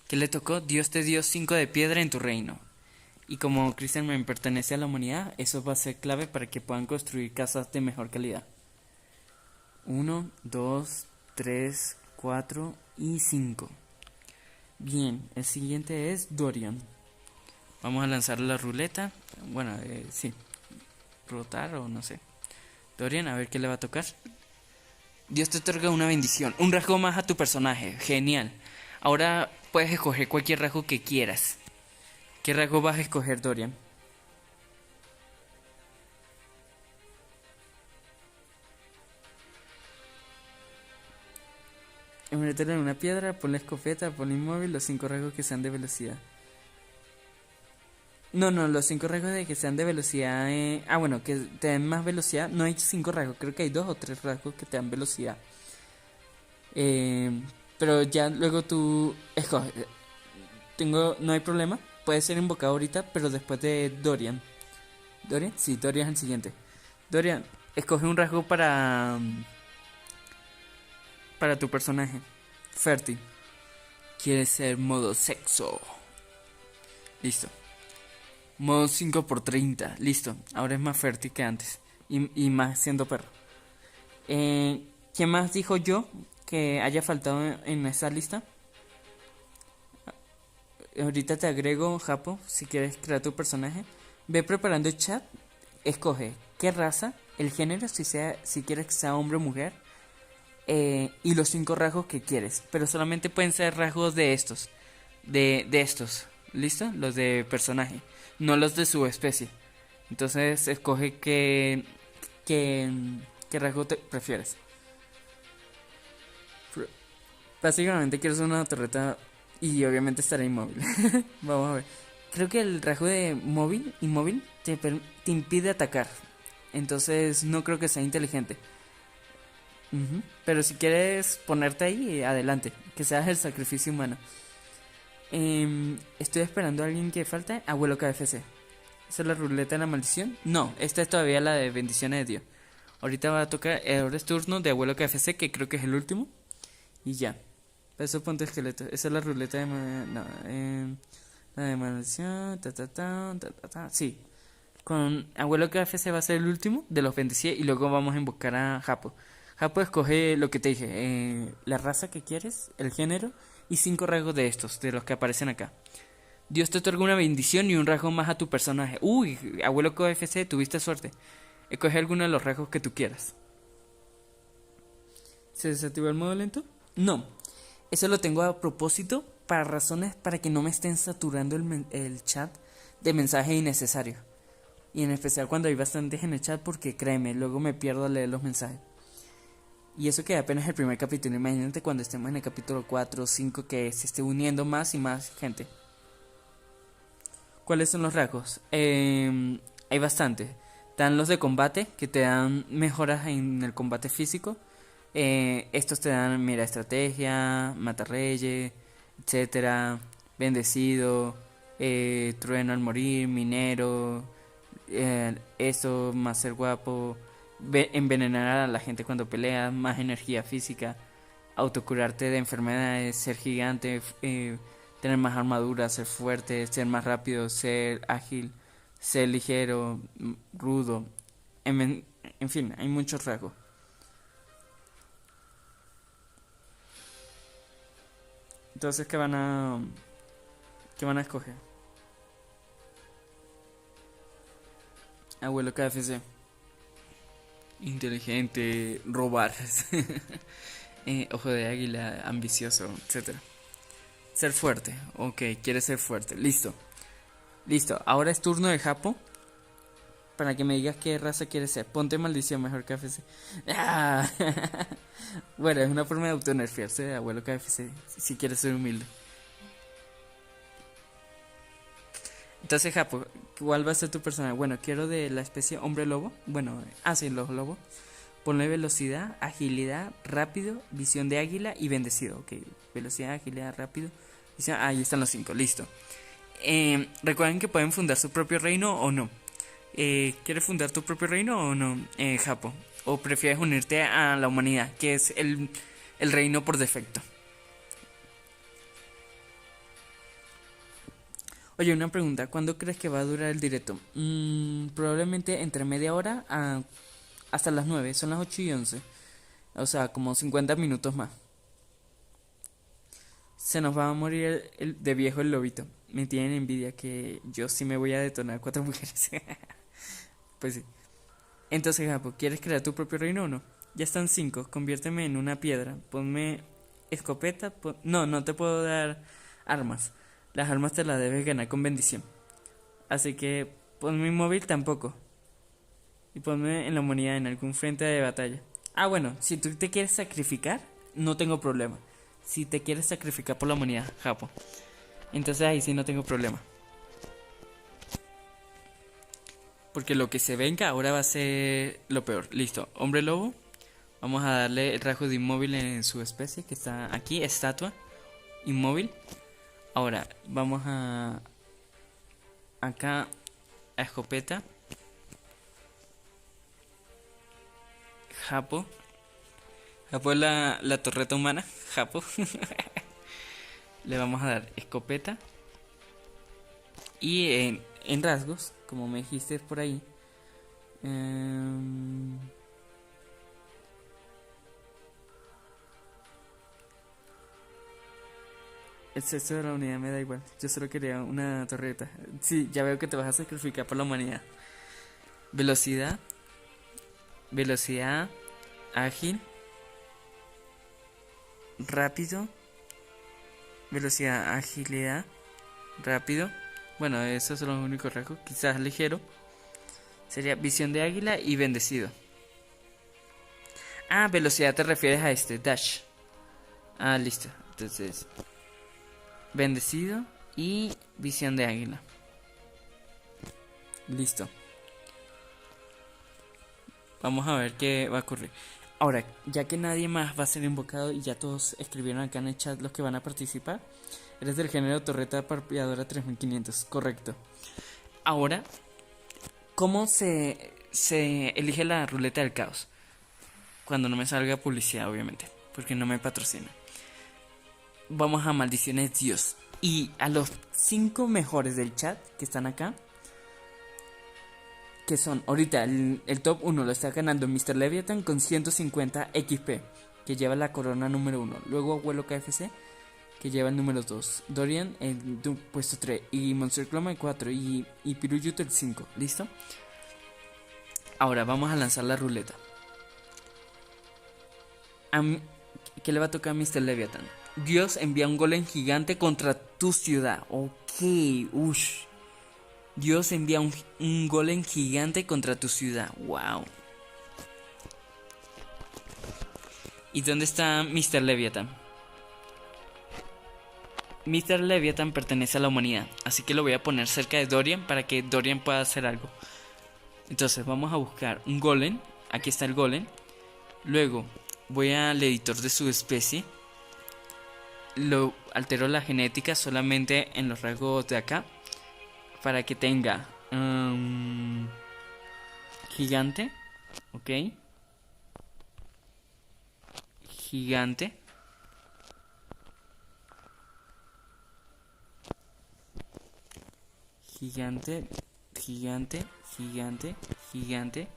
A: ¿Qué le tocó? Dios te dio 5 de piedra en tu reino. Y como Crystal Man pertenece a la humanidad, eso va a ser clave para que puedan construir casas de mejor calidad. 1, 2, 3, 4 y 5. Bien, el siguiente es Dorian. Vamos a lanzar la ruleta. Bueno, sí. Rotar o no sé. Dorian, a ver qué le va a tocar. Dios te otorga una bendición. Un rasgo más a tu personaje. Genial. Ahora puedes escoger cualquier rasgo que quieras. ¿Qué rasgo vas a escoger, Dorian? Envuélvelo en una piedra, pon la escopeta, pon inmóvil, los 5 rasgos que sean de velocidad. No, los 5 rasgos de que sean de velocidad. Bueno, que te den más velocidad. No hay 5 rasgos, creo que hay 2 o 3 rasgos que te dan velocidad. Pero ya luego tú escoges. No hay problema. Puede ser invocado ahorita, pero después de Dorian. ¿Dorian? Sí, Dorian es el siguiente. Dorian, escoge un rasgo para tu personaje. Fértil. Quiere ser modo sexo. Listo. Modo 5 por 30. Listo. Ahora es más fértil que antes. Y más siendo perro. ¿Qué más dijo yo que haya faltado en esa lista? Ahorita te agrego, Japo, si quieres crear tu personaje. Ve preparando el chat. Escoge qué raza, el género, si quieres que sea hombre o mujer. Y los 5 rasgos que quieres. Pero solamente pueden ser rasgos de estos. De estos. ¿Listo? Los de personaje. No los de su especie. Entonces escoge qué rasgo te prefieres. Básicamente quiero ser una torreta y obviamente estaré inmóvil. Vamos a ver. Creo que el rasgo de inmóvil, te impide atacar. Entonces no creo que sea inteligente. Pero si quieres ponerte ahí, adelante. Que seas el sacrificio humano. Estoy esperando a alguien que falte. Abuelo KFC. ¿Esa es la ruleta de la maldición? No, esta es todavía la de bendiciones de Dios. Ahorita va a tocar. Ahora es turno de abuelo KFC, que creo que es el último. Y ya. Eso ponte esqueleto. Esa es la ruleta de la de maldición. Sí. Con abuelo KFC va a ser el último de los 27. Y luego vamos a invocar a Japo. Japo escoge lo que te dije. La raza que quieres, el género. Y 5 rasgos de estos, de los que aparecen acá. Dios te otorga una bendición y un rasgo más a tu personaje. Uy, abuelo KFC, tuviste suerte. Escoge alguno de los rasgos que tú quieras. ¿Se desactivó el modo lento? No. Eso lo tengo a propósito para razones para que no me estén saturando el chat de mensajes innecesarios. Y en especial cuando hay bastantes en el chat, porque créeme, luego me pierdo a leer los mensajes. Y eso que apenas es el primer capítulo. Imagínate cuando estemos en el capítulo 4 o 5 que se esté uniendo más y más gente. ¿Cuáles son los rasgos? Hay bastantes. Están los de combate, que te dan mejoras en el combate físico. Estos te dan, mira, estrategia, matarreyes, etcétera, bendecido, trueno al morir, minero, eso, más ser guapo, envenenar a la gente cuando peleas, más energía física, autocurarte de enfermedades, ser gigante, tener más armadura, ser fuerte, ser más rápido, ser ágil, ser ligero, rudo, en fin, hay muchos rasgos. Entonces, ¿qué van a escoger? Abuelo KFC. Inteligente, robar. Ojo de águila, ambicioso, etcétera. Ser fuerte. Ok, quiere ser fuerte. Listo. Listo. Ahora es turno de Japo. Para que me digas qué raza quieres ser. Ponte maldición mejor KFC. Ah. Bueno, es una forma de autonerfiarse de abuelo KFC. Si quieres ser humilde. Entonces, Japo, ¿cuál va a ser tu personaje? Bueno, quiero de la especie hombre lobo. Bueno, sí, los lobos. Ponle velocidad, agilidad, rápido, visión de águila y bendecido. Ok, velocidad, agilidad, rápido. Visión, ahí están los 5, listo. Recuerden que pueden fundar su propio reino o no. ¿Quieres fundar tu propio reino o no, Japo? ¿O prefieres unirte a la humanidad, que es el reino por defecto? Oye, una pregunta, ¿cuándo crees que va a durar el directo? Probablemente entre media hora hasta las 9, son las 8:11. O sea, como 50 minutos más. Se nos va a morir de viejo el lobito. Me tienen envidia que yo sí me voy a detonar 4 mujeres. Pues sí. Entonces, Japo, ¿quieres crear tu propio reino o no? Ya están 5, conviérteme en una piedra. Ponme escopeta. No, no te puedo dar armas. Las armas te las debes ganar con bendición. Así que ponme inmóvil tampoco. Y ponme en la humanidad en algún frente de batalla. Ah, bueno, si tú te quieres sacrificar, no tengo problema. Si te quieres sacrificar por la humanidad, Japo. Entonces ahí sí no tengo problema. Porque lo que se venga ahora va a ser lo peor. Listo, hombre lobo. Vamos a darle el rasgo de inmóvil en su especie, que está aquí, estatua. Inmóvil. Ahora, vamos a... acá, a escopeta. Japo. Japo es la torreta humana. Japo. Le vamos a dar escopeta. Y en rasgos, como me dijiste por ahí. El sexto de la unidad me da igual. Yo solo quería una torreta. Sí, ya veo que te vas a sacrificar por la humanidad. Velocidad. Velocidad. Ágil. Rápido. Velocidad, agilidad. Rápido. Bueno, esos son los únicos rasgos. Quizás ligero. Sería visión de águila y bendecido. Ah, velocidad te refieres a este, dash. Ah, listo. Entonces, bendecido y visión de águila. Listo. Vamos a ver qué va a ocurrir. Ahora, ya que nadie más va a ser invocado y ya todos escribieron acá en el chat los que van a participar, eres del género torreta parpadeadora 3500, correcto. Ahora, ¿cómo se elige la ruleta del caos? Cuando no me salga publicidad, obviamente, porque no me patrocina. Vamos a maldiciones Dios. Y a los 5 mejores del chat que están acá, que son ahorita el top 1 lo está ganando Mr. Leviathan con 150 XP, que lleva la corona número 1. Luego Abuelo KFC, que lleva el número 2. Dorian el puesto 3. Y Monster Clone el 4. Y Piruyuto el 5. ¿Listo? Ahora vamos a lanzar la ruleta. ¿Qué le va a tocar a Mr. Leviathan? Dios envía un golem gigante contra tu ciudad. Ok, ush. Dios envía un golem gigante contra tu ciudad. Wow. ¿Y dónde está Mr. Leviathan? Mr. Leviathan pertenece a la humanidad, así que lo voy a poner cerca de Dorian para que Dorian pueda hacer algo. Entonces vamos a buscar un golem. Aquí está el golem. Luego voy al editor de su especie. Lo altero la genética solamente en los rasgos de acá, para que tenga gigante, ok, gigante, gigante, gigante, gigante, gigante,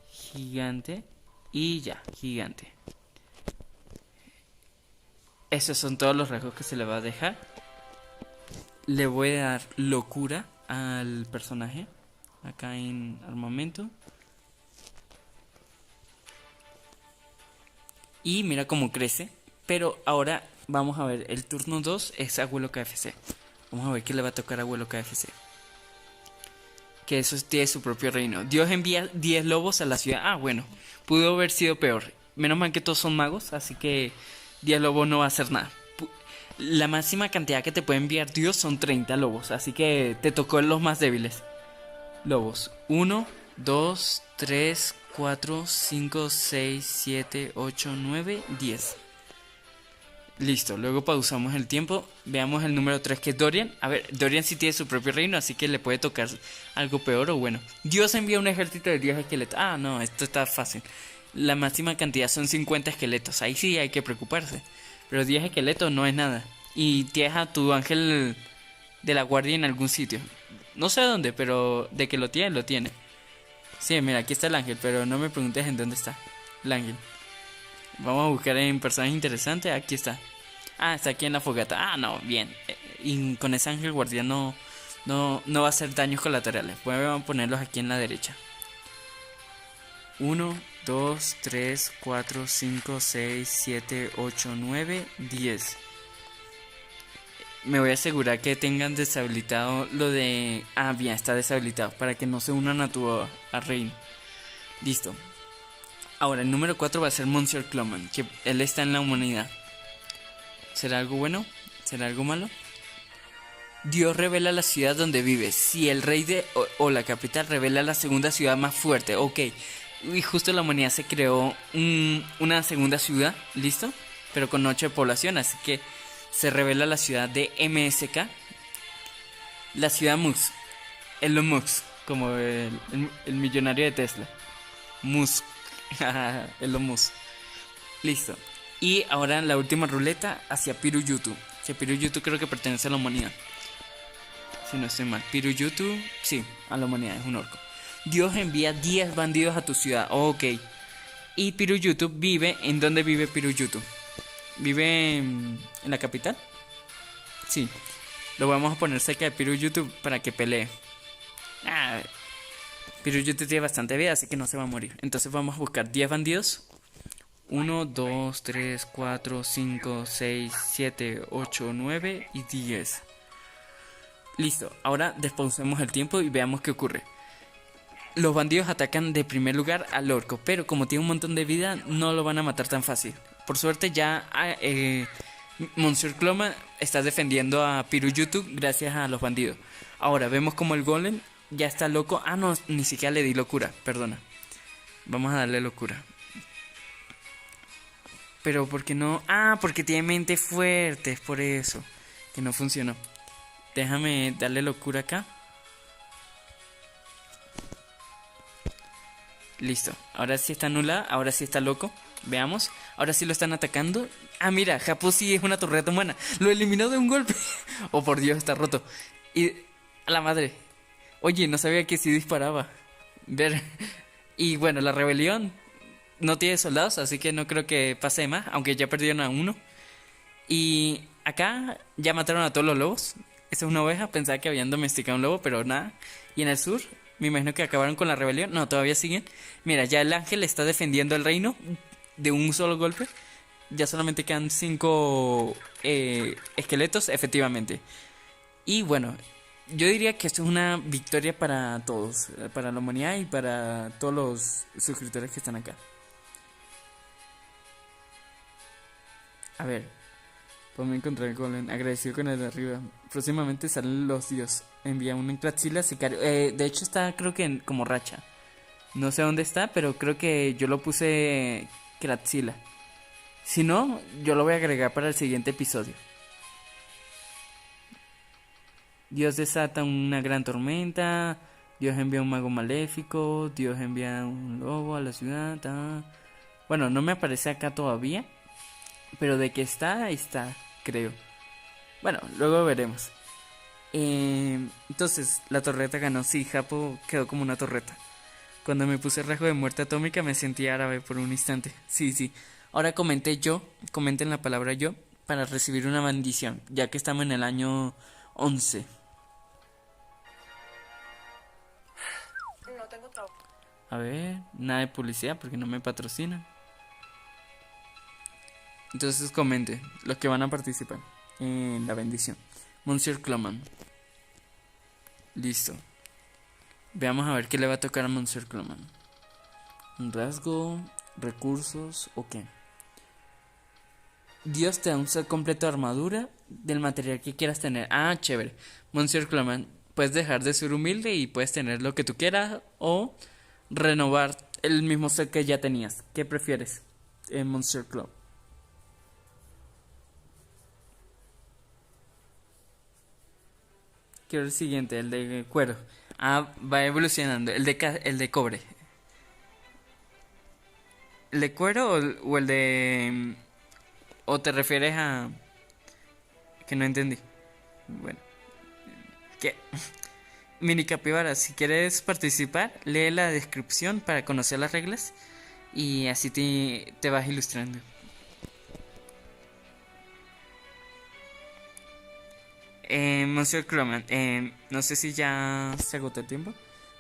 A: gigante y ya, gigante. Esos son todos los rasgos que se le va a dejar. Le voy a dar locura al personaje. Acá en armamento. Y mira cómo crece. Pero ahora vamos a ver. El turno 2 es Abuelo KFC. Vamos a ver qué le va a tocar a Abuelo KFC. Que eso tiene su propio reino. Dios envía 10 lobos a la ciudad. Ah, bueno. Pudo haber sido peor. Menos mal que todos son magos. Así que 10 lobos no va a hacer nada. La máxima cantidad que te puede enviar Dios son 30 lobos. Así que te tocó los más débiles. Lobos. 1, 2, 3, 4, 5, 6, 7, 8, 9, 10. Listo. Luego pausamos el tiempo. Veamos el número 3 que es Dorian. A ver, Dorian sí tiene su propio reino. Así que le puede tocar algo peor o bueno. Dios envía un ejército de 10 esqueletos. Ah, no, esto está fácil. La máxima cantidad son 50 esqueletos. Ahí sí hay que preocuparse. Pero 10 esqueletos no es nada. Y tienes a tu ángel de la guardia en algún sitio. No sé dónde, pero de que lo tiene, lo tiene. Sí, mira, aquí está el ángel, pero no me preguntes en dónde está el ángel. Vamos a buscar en personajes interesantes. Aquí está. Ah, está aquí en la fogata. Ah, no, bien. Y con ese ángel guardián no va a hacer daños colaterales. Vamos a ponerlos aquí en la derecha. 1, 2, 3, 4, 5, 6, 7, 8, 9, 10. Me voy a asegurar que tengan deshabilitado lo de... Ah, bien, está deshabilitado. Para que no se unan a tu reino. Listo. Ahora, el número 4 va a ser Monsieur Cloman, que él está en la humanidad. ¿Será algo bueno? ¿Será algo malo? Dios revela la ciudad donde vives. Si el rey o la capital revela la segunda ciudad más fuerte. Ok. Y justo la humanidad se creó una segunda ciudad. ¿Listo? Pero con 8 de población. Así que se revela la ciudad de MSK. La ciudad Musk. Elon Musk. Como el millonario de Tesla. Musk. Elon Musk. Listo. Y ahora la última ruleta hacia Piruyutu. Que Piruyutu creo que pertenece a la humanidad. Si no estoy mal. Piruyutu, sí, a la humanidad, es un orco. Dios envía 10 bandidos a tu ciudad. Ok. Y Piruyutu vive. ¿En dónde vive Piruyutu? ¿Vive en la capital? Sí. Lo vamos a poner cerca de Piruyutu para que pelee. Piruyutu tiene bastante vida, así que no se va a morir. Entonces vamos a buscar 10 bandidos. 1, 2, 3, 4, 5, 6, 7, 8, 9 y 10. Listo, ahora despausemos el tiempo y veamos qué ocurre. Los bandidos atacan de primer lugar al orco, pero como tiene un montón de vida, no lo van a matar tan fácil. Por suerte ya Monsieur Cloma está defendiendo a Piruyutu gracias a los bandidos. Ahora vemos como el golem ya está loco. Ah, no, ni siquiera le di locura, perdona. Vamos a darle locura. Pero ¿por qué no? Ah, porque tiene mente fuerte, es por eso que no funcionó. Déjame darle locura acá. Listo, ahora sí está anulada, ahora sí está loco. Veamos, ahora sí lo están atacando. Ah, mira, Japón sí es una torreta humana. Lo eliminó de un golpe. Oh, por Dios, está roto. Y a la madre. Oye, no sabía que sí disparaba. Ver. Y bueno, la rebelión no tiene soldados, así que no creo que pase más, aunque ya perdieron a uno. Y acá ya mataron a todos los lobos. Esa es una oveja, pensaba que habían domesticado un lobo, pero nada. Y en el sur, me imagino que acabaron con la rebelión. No, todavía siguen. Mira, ya el ángel está defendiendo el reino de un solo golpe. Ya solamente quedan 5 esqueletos, efectivamente. Y bueno, yo diría que esto es una victoria para todos, para la humanidad y para todos los suscriptores que están acá. A ver, podemos encontrar el golem, agradecido con el de arriba. Próximamente salen los dios. Envía un Kratzila sicario. De hecho está creo que como racha. No sé dónde está, pero creo que yo lo puse Kratzila. Si no, yo lo voy a agregar para el siguiente episodio. Dios desata una gran tormenta. Dios envía un mago maléfico. Dios envía un lobo a la ciudad. Bueno, no me aparece acá todavía. Pero de que está, creo. Bueno, luego veremos. Entonces, la torreta ganó. Sí, Japo quedó como una torreta. Cuando me puse rasgo de muerte atómica me sentí árabe por un instante. Sí. Ahora comenten la palabra yo para recibir una bendición, ya que estamos en el año 11.
B: No tengo trabajo.
A: A ver, nada de publicidad porque no me patrocinan. Entonces comente los que van a participar en la bendición. Monsieur Cloman. Listo. Veamos a ver qué le va a tocar a Monsieur Cloman. Un rasgo, recursos o qué. Dios te da un set completo de armadura del material que quieras tener. Ah, chévere. Monsieur Cloman, puedes dejar de ser humilde y puedes tener lo que tú quieras o renovar el mismo set que ya tenías. ¿Qué prefieres, Monsieur Cloman? Quiero el siguiente, el de cuero. Ah, va evolucionando. El de cobre. ¿El de cuero o el de... o te refieres a... que no entendí? Bueno. ¿Qué? Mini Capibara, si quieres participar, lee la descripción para conocer las reglas. Y así te vas ilustrando. Monsieur Croman, no sé si ya se agotó el tiempo.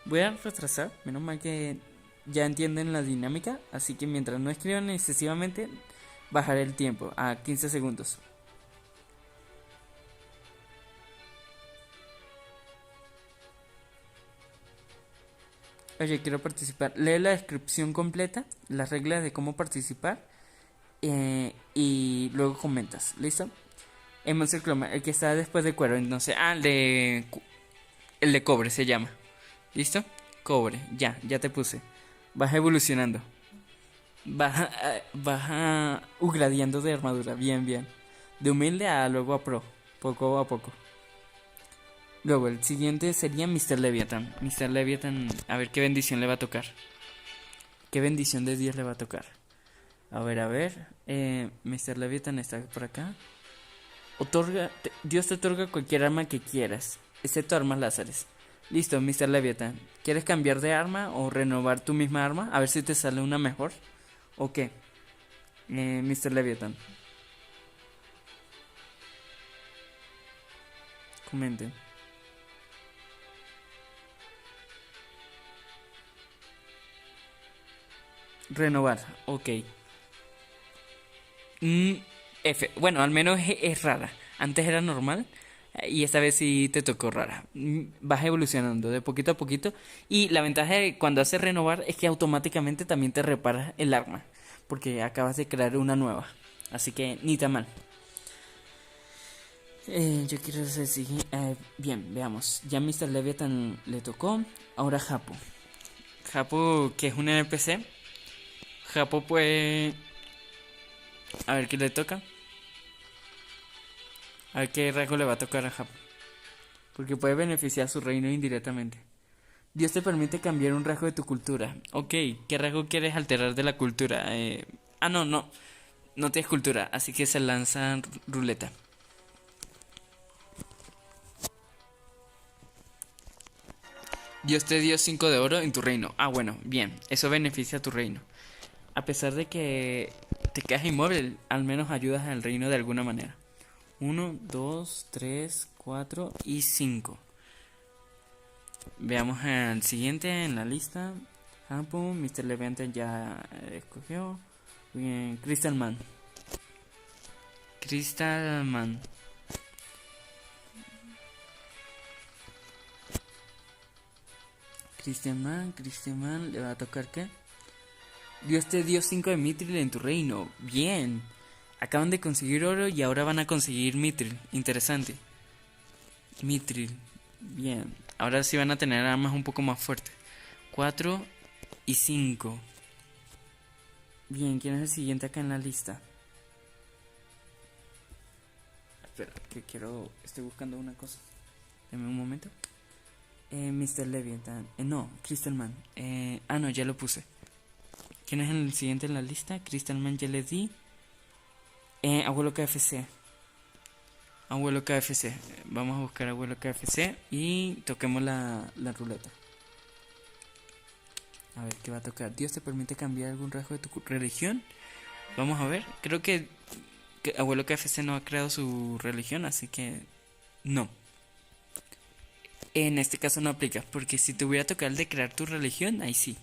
A: Voy a retrasar, menos mal que ya entienden la dinámica. Así que mientras no escriban excesivamente, bajaré el tiempo a 15 segundos. Oye, quiero participar. Lee la descripción completa, las reglas de cómo participar. Y luego comentas, ¿listo? Monsieur Cloma, el que está después de cuero, entonces, el de cobre se llama. ¿Listo? Cobre, ya te puse. Vas evolucionando. Vas upgradeando de armadura, bien. De humilde a luego a pro, poco a poco. Luego el siguiente sería Mr. Leviathan. Mr. Leviathan, a ver qué bendición le va a tocar. ¿Qué bendición de Dios le va a tocar? A ver. Mr. Leviathan está por acá. Dios te otorga cualquier arma que quieras. excepto armas láseres. Listo, Mr. Leviathan. ¿Quieres cambiar de arma o renovar tu misma arma? A ver si te sale una mejor. ¿O qué? Mr. Leviathan. Comenten. Renovar, ok. F. Bueno, al menos es rara. Antes era normal. Y esta vez sí te tocó rara. Vas evolucionando de poquito a poquito. Y la ventaja de cuando haces renovar es que automáticamente también te reparas el arma. Porque acabas de crear una nueva. Así que ni tan mal. Yo quiero hacer bien, veamos. Ya Mr. Leviathan le tocó. Ahora Japo. Japo, que es un NPC. Japo pues... A ver qué le toca. A ver qué rasgo le va a tocar a Japo. Porque puede beneficiar a su reino indirectamente. Dios te permite cambiar un rasgo de tu cultura. Ok, ¿qué rasgo quieres alterar de la cultura? No. No tienes cultura, así que se lanza ruleta. Dios te dio 5 de oro en tu reino. Ah, bueno, bien. Eso beneficia a tu reino. A pesar de que te quedas inmóvil, al menos ayudas al reino de alguna manera. 1, 2, 3, 4 y 5. Veamos al siguiente en la lista. Japón, Mr. Leviathan ya escogió. Bien, Crystal Man. Crystal Man. Christian Man, ¿le va a tocar qué? Dios te dio 5 de Mithril en tu reino. Bien. Acaban de conseguir oro y ahora van a conseguir Mithril. Interesante. Mithril. Bien. Ahora sí van a tener armas un poco más fuertes. 4 y 5. Bien, ¿quién es el siguiente acá en la lista? Espera, que estoy buscando una cosa. Dame un momento. Mr. Leviathan. No, Crystal Man. No, ya lo puse. ¿Quién es el siguiente en la lista? Crystal Man ya le di. Abuelo KFC. Abuelo KFC. Vamos a buscar Abuelo KFC y toquemos la ruleta. A ver qué va a tocar. Dios te permite cambiar algún rasgo de tu religión. Vamos a ver. Creo que Abuelo KFC no ha creado su religión, así que no. En este caso no aplica, porque si te hubiera tocado el de crear tu religión, ahí sí.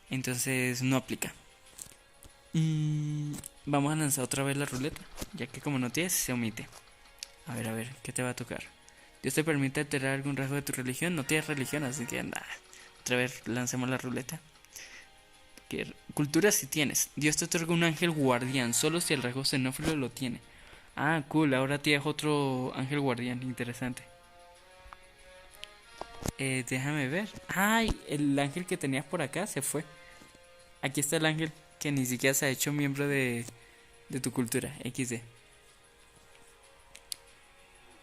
A: Entonces no aplica. Vamos a lanzar otra vez la ruleta, ya que como no tienes, se omite. A ver, ¿qué te va a tocar? Dios te permite alterar algún rasgo de tu religión. No tienes religión, así que nada. Otra vez lancemos la ruleta. ¿Qué cultura si tienes? Dios te otorga un ángel guardián, solo si el rasgo xenófilo lo tiene. Ah, cool, ahora tienes otro ángel guardián, interesante. Déjame ver. Ay, el ángel que tenías por acá se fue. Aquí está el ángel que ni siquiera se ha hecho miembro de tu cultura, XD.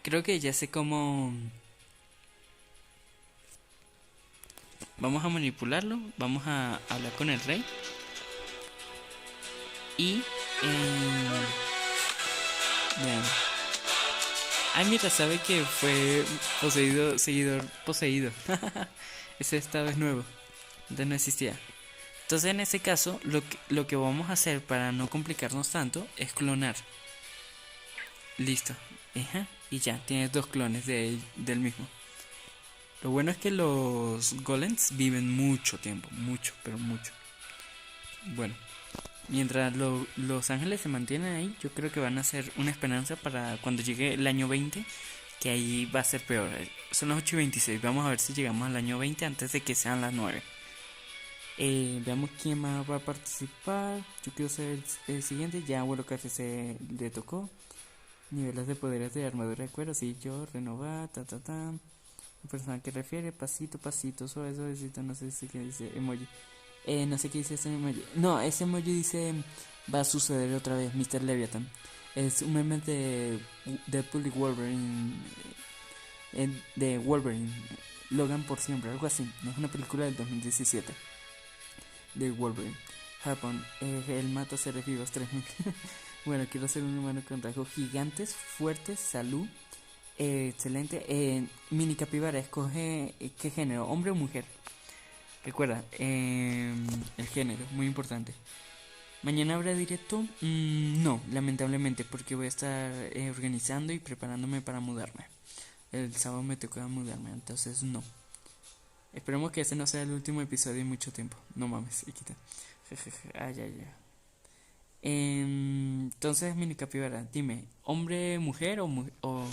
A: Creo que ya sé cómo... Vamos a manipularlo. Vamos a hablar con el rey. Y... Vean. Ay, mira, sabe que fue seguidor poseído. Ese esta vez nuevo. Antes no existía. Entonces en ese caso, lo que vamos a hacer para no complicarnos tanto es clonar. Listo. Y ya, tienes 2 clones del mismo. Lo bueno es que los golems viven mucho tiempo. Mucho, pero mucho. Bueno. Mientras los ángeles se mantienen ahí, yo creo que van a ser una esperanza para cuando llegue el año 20, que ahí va a ser peor. Son las 8:26, vamos a ver si llegamos al año 20 antes de que sean las 9. Veamos quién más va a participar. Yo quiero ser el siguiente, ya Abuelo KFC le tocó. Niveles de poderes de armadura de cuero, sí, yo, renovar, La persona que refiere, pasito, suave, suavecito, no sé si qué dice, emoji. No sé qué dice ese emoji. No, ese emoji dice va a suceder otra vez, Mr. Leviathan. Es un meme de Deadpool y Wolverine. De Wolverine. Logan por siempre, algo así. Es una película del 2017. De Wolverine. Japón. El mata seres vivos 3000. Bueno, quiero ser un humano con rasgos gigantes, fuertes, salud. Excelente. Mini Capibara, escoge qué género, hombre o mujer. Recuerda, el género, muy importante. ¿Mañana habrá directo? No, lamentablemente, porque voy a estar organizando y preparándome para mudarme. El sábado me toca mudarme, entonces no. Esperemos que ese no sea el último episodio en mucho tiempo. No mames, quita. Ay, ay, ay. Entonces, Mini Capibara, dime, ¿hombre, mujer o...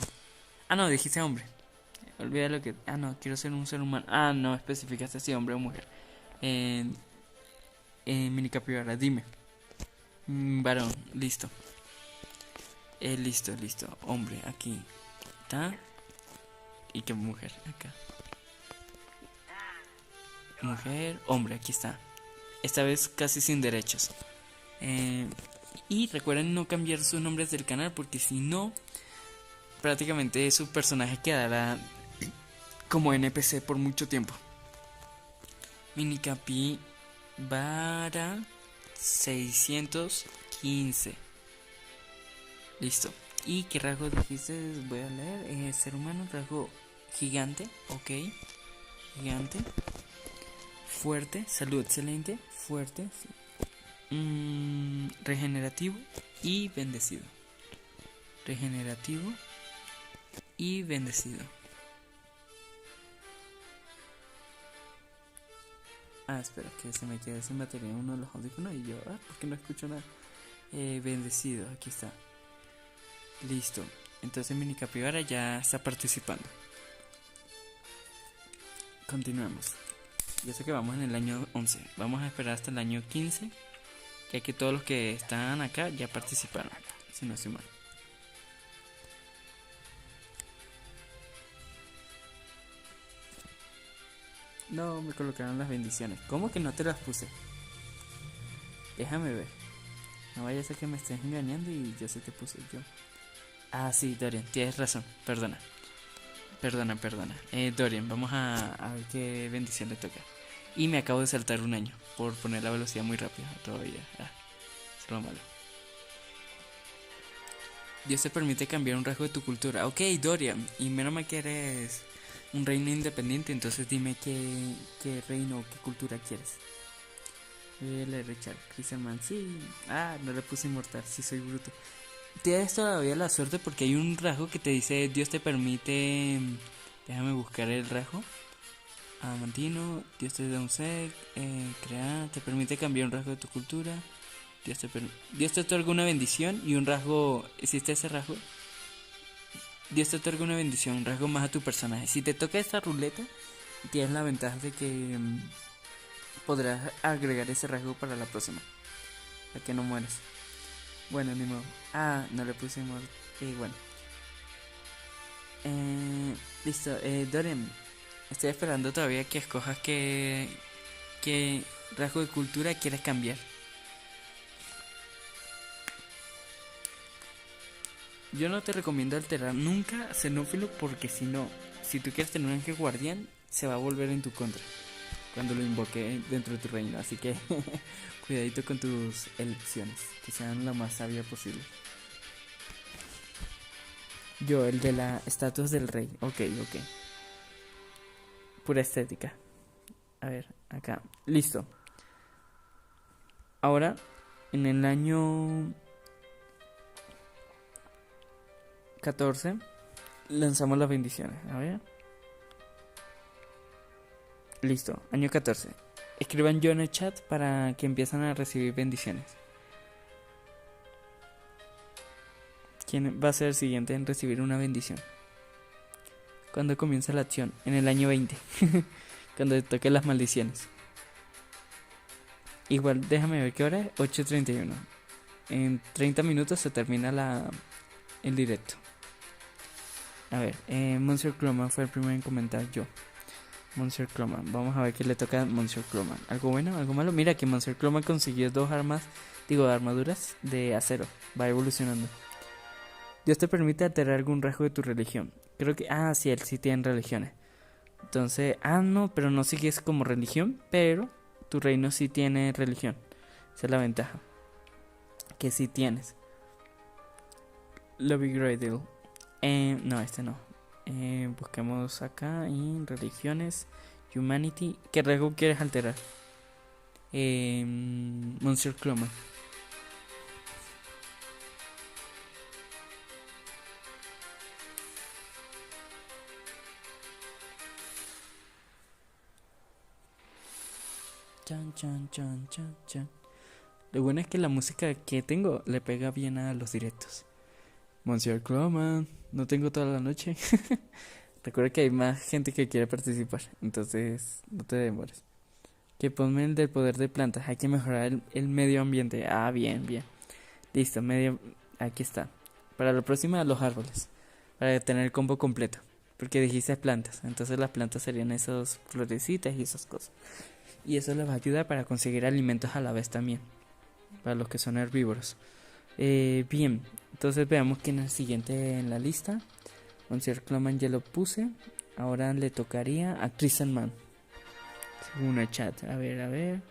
A: Ah, no, dijiste hombre. Olvida lo que... Ah, no, quiero ser un ser humano. Ah, no, especificaste si hombre o mujer. Mini Capibara, dime. Varón, listo. Listo. Hombre, aquí. ¿Está? ¿Y qué mujer? Acá. Mujer, hombre, aquí está. Esta vez casi sin derechos. Y recuerden no cambiar sus nombres del canal, porque si no, prácticamente su personaje quedará como NPC por mucho tiempo. Mini Capibara 615. Listo. ¿Y qué rasgo dijiste? Voy a leer. Ser humano, rasgo gigante. Ok. Gigante. Fuerte. Salud excelente. Fuerte. Regenerativo y bendecido. Regenerativo y bendecido. Espera, que se me quede sin batería uno de los audífonos y yo, porque no escucho nada. Bendecido, aquí está. Listo. Entonces Mini Capibara ya está participando. Continuemos. Ya sé que vamos en el año 11. Vamos a esperar hasta el año 15, ya que todos los que están acá ya participaron, si no estoy mal. No, me colocaron las bendiciones. ¿Cómo que no te las puse? Déjame ver. No vaya a ser que me estés engañando y yo se te puse yo. Sí, Dorian, tienes razón. Perdona. Dorian, vamos a ver qué bendición le toca. Y me acabo de saltar un año por poner la velocidad muy rápida todavía. Es lo malo. Dios te permite cambiar un rasgo de tu cultura. Ok, Dorian. Y menos mal que eres un reino independiente, entonces dime qué reino o qué cultura quieres. Richard, Christian, sí. No le puse inmortal, sí soy bruto. Tienes todavía la suerte porque hay un rasgo que te dice Dios te permite... Déjame buscar el rasgo. Amantino, Dios te da un ser, crear, te permite cambiar un rasgo de tu cultura. Dios te otorga una bendición y un rasgo. ¿Existe ese rasgo? Dios te otorga una bendición, un rasgo más a tu personaje. Si te toca esta ruleta, tienes la ventaja de que podrás agregar ese rasgo para la próxima, para que no mueras. Bueno, ni modo. No le puse muerto. Bueno. Listo. Dorian, estoy esperando todavía que escojas qué rasgo de cultura quieres cambiar. Yo no te recomiendo alterar nunca a Xenófilo, porque si no, si tú quieres tener un ángel guardián, se va a volver en tu contra cuando lo invoque dentro de tu reino. Así que cuidadito con tus elecciones, que sean lo más sabia posible. Yo, el de la estatua del rey. Ok. Pura estética. A ver, acá. Listo. Ahora, en el año 14 lanzamos las bendiciones. A ver. Listo, año 14. Escriban yo en el chat para que empiecen a recibir bendiciones. ¿Quién va a ser el siguiente en recibir una bendición? ¿Cuándo comienza la acción? En el año 20. Cuando te toquen las maldiciones. Igual, déjame ver qué hora es. 8:31. En 30 minutos se termina el directo. A ver, Monsieur Cloman fue el primero en comentar yo. Monsieur Cloman, vamos a ver qué le toca a Monsieur Cloman. ¿Algo bueno? ¿Algo malo? Mira que Monsieur Cloman consiguió 2 armaduras de acero. Va evolucionando. Dios te permite alterar algún rasgo de tu religión. Creo que... sí, él sí tiene religiones. Entonces... no, pero no sigues como religión, pero tu reino sí tiene religión. Esa es la ventaja. Que sí tienes. Lobby Gradle. No, este no. Busquemos acá en religiones, humanity. ¿Qué rasgo quieres alterar? Monsieur Cloma. Chan, chan, chan, chan, chan. Lo bueno es que la música que tengo le pega bien a los directos. Monsieur Cloma, no tengo toda la noche. Recuerda que hay más gente que quiere participar, entonces no te demores. Que ponme el del poder de plantas, hay que mejorar el medio ambiente. Ah, bien, bien. Listo, aquí está. Para la próxima, los árboles, para tener el combo completo. Porque dijiste plantas, entonces las plantas serían esas florecitas y esas cosas. Y eso les va a ayudar para conseguir alimentos a la vez también, para los que son herbívoros. Bien, entonces veamos quién es el siguiente en la lista. Monsieur Cloman ya lo puse. Ahora le tocaría a Christian Man, según el chat. A ver.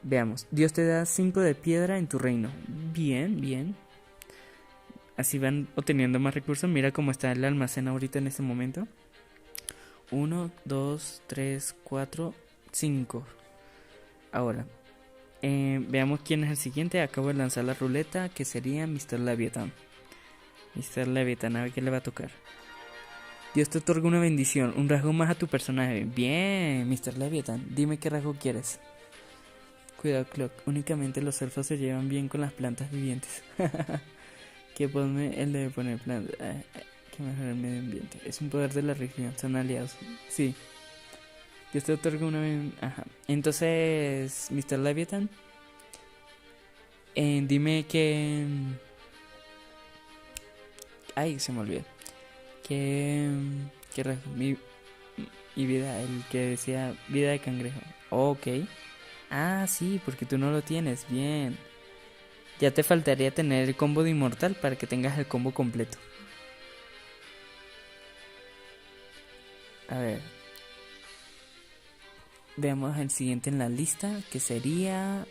A: Veamos. Dios te da 5 de piedra en tu reino. Bien, bien. Así van obteniendo más recursos. Mira cómo está el almacén ahorita en este momento. 1, 2, 3, 4, 5. Ahora, veamos quién es el siguiente. Acabo de lanzar la ruleta, que sería Mr. Leviathan. Mr. Leviathan, a ver qué le va a tocar. Dios te otorga una bendición, un rasgo más a tu personaje. Bien, Mr. Leviathan, dime qué rasgo quieres. Cuidado, Clock, únicamente los elfos se llevan bien con las plantas vivientes. Que ponme el de poner plantas. Que mejorar el medio ambiente. Es un poder de la región, son aliados. Sí. Dios te otorga una... Ajá. Entonces, Mr. Leviathan, dime que... Ay, se me olvidó. ¿Qué rasgo? Mi vida, el que decía vida de cangrejo. Ok. Ah, sí, porque tú no lo tienes. Bien. Ya te faltaría tener el combo de inmortal para que tengas el combo completo. A ver. Veamos el siguiente en la lista, que sería...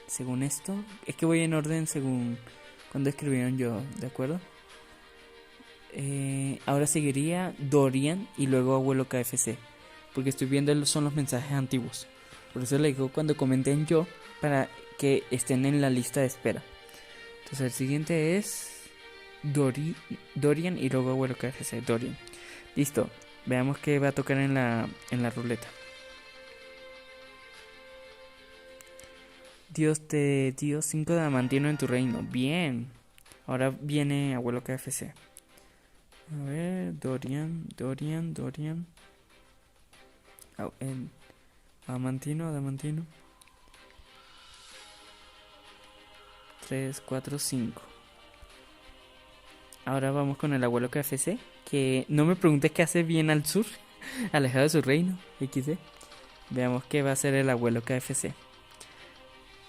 A: Según esto... Es que voy en orden según cuando escribieron yo, ¿de acuerdo? Ahora seguiría Dorian y luego Abuelo KFC, porque estoy viendo son los mensajes antiguos. Por eso le digo cuando comenten yo, para que estén en la lista de espera. Entonces el siguiente es Dorian y luego Abuelo KFC. Dorian. Listo. Veamos qué va a tocar en la ruleta. Dios te dio 5 de adamantino en tu reino. Bien. Ahora viene Abuelo KFC. A ver, Dorian. Adamantino. 3, 4, 5. Ahora vamos con el abuelo KFC. Que no me preguntes qué hace bien al sur, alejado de su reino. XD. Veamos qué va a hacer el abuelo KFC.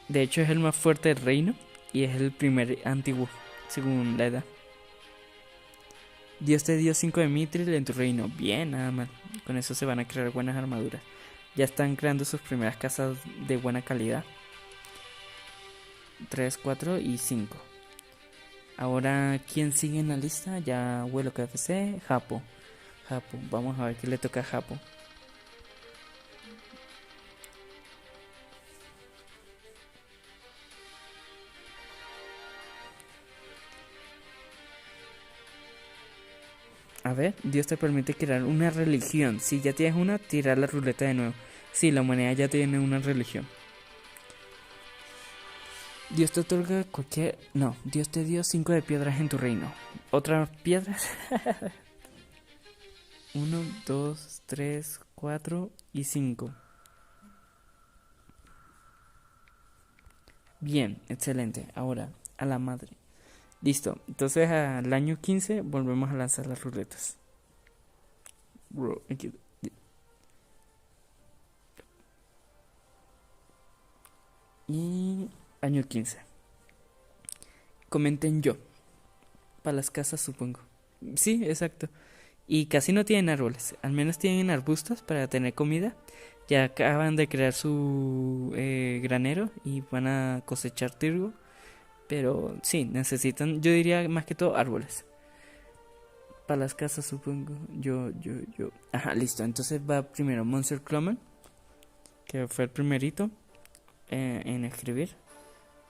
A: De hecho, es el más fuerte del reino y es el primer antiguo, según la edad. Dios te dio 5 de Mithril en tu reino. Bien, nada mal. Con eso se van a crear buenas armaduras. Ya están creando sus primeras casas de buena calidad. 3, 4 y 5. Ahora, ¿quién sigue en la lista? Ya Abuelo KFC, Japo. Vamos a ver qué le toca a Japo. A ver, Dios te permite crear una religión. Si ya tienes una, tirar la ruleta de nuevo. Sí, la humanidad ya tiene una religión. Dios te otorga cualquier... No, Dios te dio 5 de piedras en tu reino. ¿Otras piedras? 1, 2, 3, 4 y 5. Bien, excelente. Ahora, a la madre. Listo, entonces al año 15 volvemos a lanzar las ruletas. Y año 15. Comenten yo. Para las casas, supongo. Sí, exacto. Y casi no tienen árboles. Al menos tienen arbustos para tener comida. Ya acaban de crear su granero y van a cosechar trigo. Pero sí, necesitan, yo diría más que todo árboles. Para las casas, supongo. Yo. Ajá, listo. Entonces va primero Monster Cloman, que fue el primerito en escribir.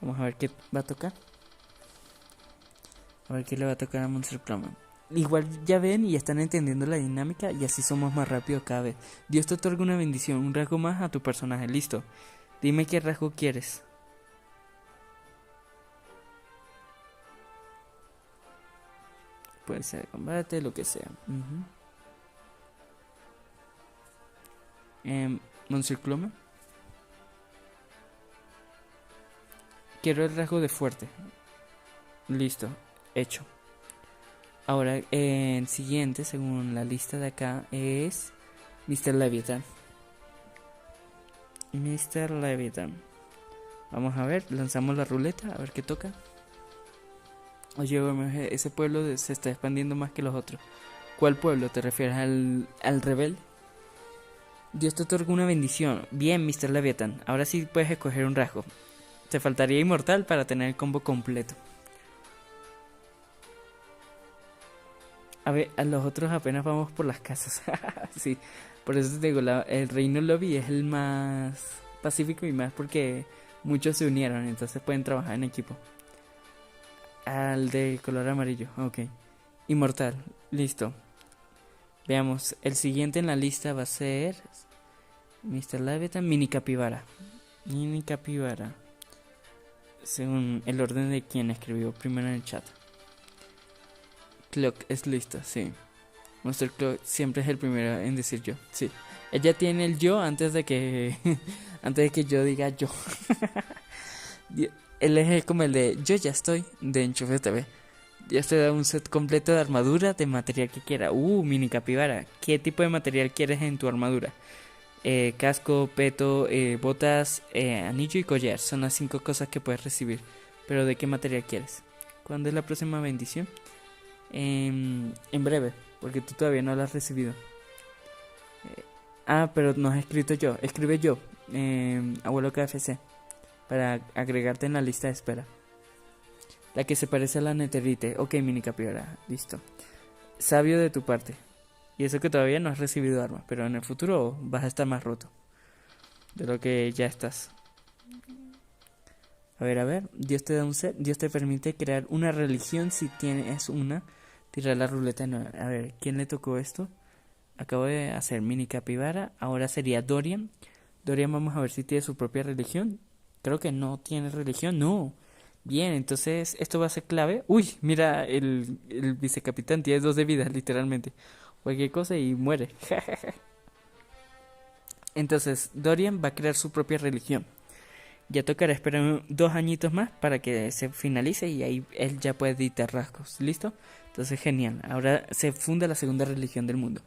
A: Vamos a ver qué va a tocar. A ver qué le va a tocar a Monster Cloman. Igual ya ven y están entendiendo la dinámica y así somos más rápido cada vez. Dios te otorga una bendición, un rasgo más a tu personaje. Listo. Dime qué rasgo quieres. Puede ser combate, lo que sea. Monster Cloman. Quiero el rasgo de fuerte. Listo. Hecho. Ahora, el siguiente, según la lista de acá, es Mr. Leviathan. Mr. Leviathan. Vamos a ver, lanzamos la ruleta, a ver qué toca. Oye, ese pueblo se está expandiendo más que los otros. ¿Cuál pueblo? ¿Te refieres al rebelde? Dios te otorga una bendición. Bien, Mr. Leviathan. Ahora sí puedes escoger un rasgo. Te faltaría inmortal para tener el combo completo. A ver, a los otros apenas vamos por las casas. Sí, por eso te digo, el reino lobby es el más pacífico y más porque muchos se unieron, entonces pueden trabajar en equipo. Al de color amarillo, ok. Inmortal, listo. Veamos, el siguiente en la lista va a ser Mr. Leviathan, Mini Capibara. Mini Capibara. Según el orden de quien escribió primero en el chat. Clock es listo, sí. Monster Clock siempre es el primero en decir yo, sí. Ella tiene el yo antes de que antes de que yo diga yo. Él es como el de yo ya estoy de Enchufe TV. Ya te da un set completo de armadura de material que quiera. Mini Capibara. ¿Qué tipo de material quieres en tu armadura? Casco, peto, botas, anillo y collar. Son las 5 cosas que puedes recibir. Pero ¿de qué material quieres? ¿Cuándo es la próxima bendición? En breve, porque tú todavía no la has recibido. Pero no has escrito yo. Escribe yo, abuelo KFC, para agregarte en la lista de espera. La que se parece a la Netherite. Ok, Mini Capibara, listo. Sabio de tu parte. Y eso que todavía no has recibido armas, pero en el futuro vas a estar más roto de lo que ya estás. A ver, Dios te da un set. Dios te permite crear una religión si tienes una. Tirar la ruleta de nuevo. A ver, ¿quién le tocó esto? Acabo de hacer Mini Capibara. Ahora sería Dorian. Dorian, vamos a ver si tiene su propia religión. Creo que no tiene religión. No. Bien, entonces esto va a ser clave. Uy, mira, el vicecapitán tiene 2 de vida, literalmente. Cualquier cosa y muere. Entonces, Dorian va a crear su propia religión. Ya tocará esperar 2 añitos más para que se finalice y ahí él ya puede editar rasgos. ¿Listo? Entonces, genial. Ahora se funda la segunda religión del mundo.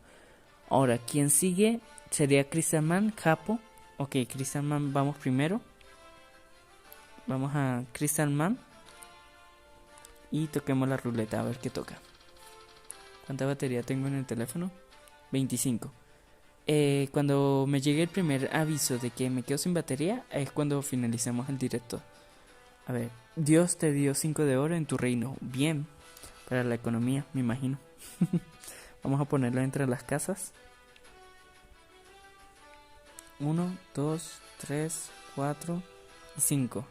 A: Ahora, ¿quién sigue? Sería Crystal Man, Japo. Ok, Crystal Man, vamos primero. Vamos a Crystal Man. Y toquemos la ruleta, a ver qué toca. ¿Cuánta batería tengo en el teléfono? 25. Cuando me llegue el primer aviso de que me quedo sin batería, es cuando finalicemos el directo. A ver, Dios te dio 5 de oro en tu reino. Bien, para la economía, me imagino. Vamos a ponerlo entre las casas. 1, 2, 3, 4 y 5.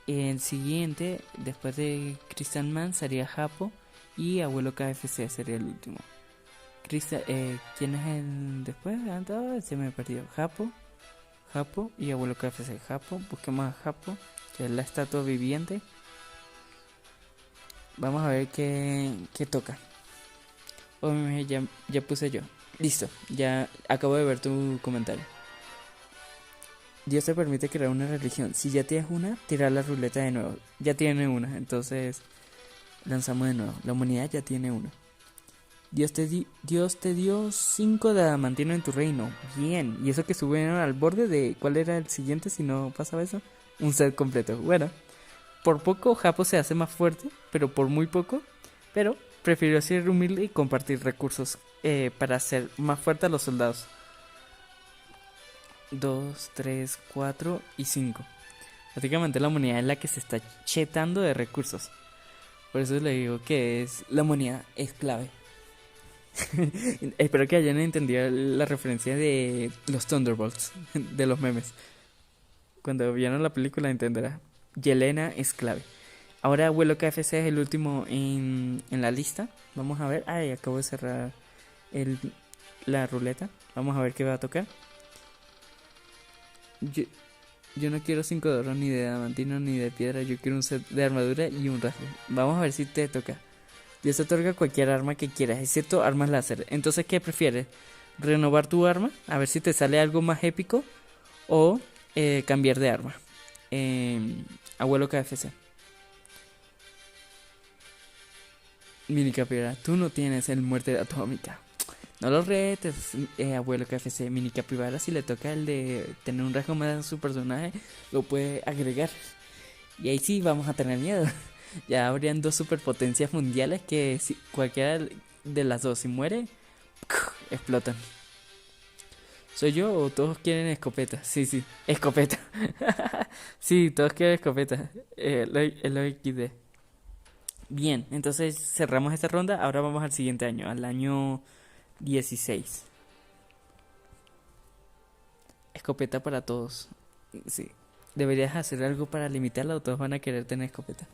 A: El siguiente, después de Crystal Man, sería Japo. Y abuelo KFC sería el último. ¿Quién es el después? Se me perdió. Japo y abuelo KFC. Japo, busquemos a Japo, que es la estatua viviente. Vamos a ver qué toca. Ya puse yo. Listo, ya acabo de ver tu comentario. Dios te permite crear una religión. Si ya tienes una, tirar la ruleta de nuevo. Ya tiene una, entonces lanzamos de nuevo. La humanidad ya tiene una. Dios te dio 5 de adamantino en tu reino. Bien. Y eso que subieron al borde de... ¿Cuál era el siguiente si no pasaba eso? Un set completo. Bueno. Por poco Japo se hace más fuerte. Pero por muy poco. Pero prefirió ser humilde y compartir recursos. Para hacer más fuerte a los soldados. 2, 3, 4 y 5. Prácticamente la humanidad es la que se está chetando de recursos. Por eso le digo que es la moneda es clave. Espero que hayan entendido la referencia de los Thunderbolts, de los memes. Cuando vieron la película entenderá. Yelena es clave. Ahora Abuelo KFC es el último en la lista. Vamos a ver. Ay, acabo de cerrar la ruleta. Vamos a ver qué va a tocar. Yo no quiero 5 de oro, ni de diamantino, ni de piedra. Yo quiero un set de armadura y un rasgo. Vamos a ver si te toca. Dios te otorga cualquier arma que quieras, excepto armas láser. Entonces, ¿qué prefieres? ¿Renovar tu arma? A ver si te sale algo más épico. O cambiar de arma. Abuelo KFC. Mini capibara, tú no tienes el muerte atómica. No lo retes, abuelo KFC. Mini capibara, si le toca el de tener un rasgo más a su personaje, lo puede agregar. Y ahí sí vamos a tener miedo. Ya habrían 2 superpotencias mundiales que si cualquiera de las dos si muere, explotan. ¿Soy yo o todos quieren escopeta? Sí, escopeta. Sí, todos quieren escopeta. El OXD. Bien, entonces cerramos esta ronda. Ahora vamos al siguiente año, al año 16. Escopeta para todos. Sí. Deberías hacer algo para limitarla o todos van a querer tener escopeta.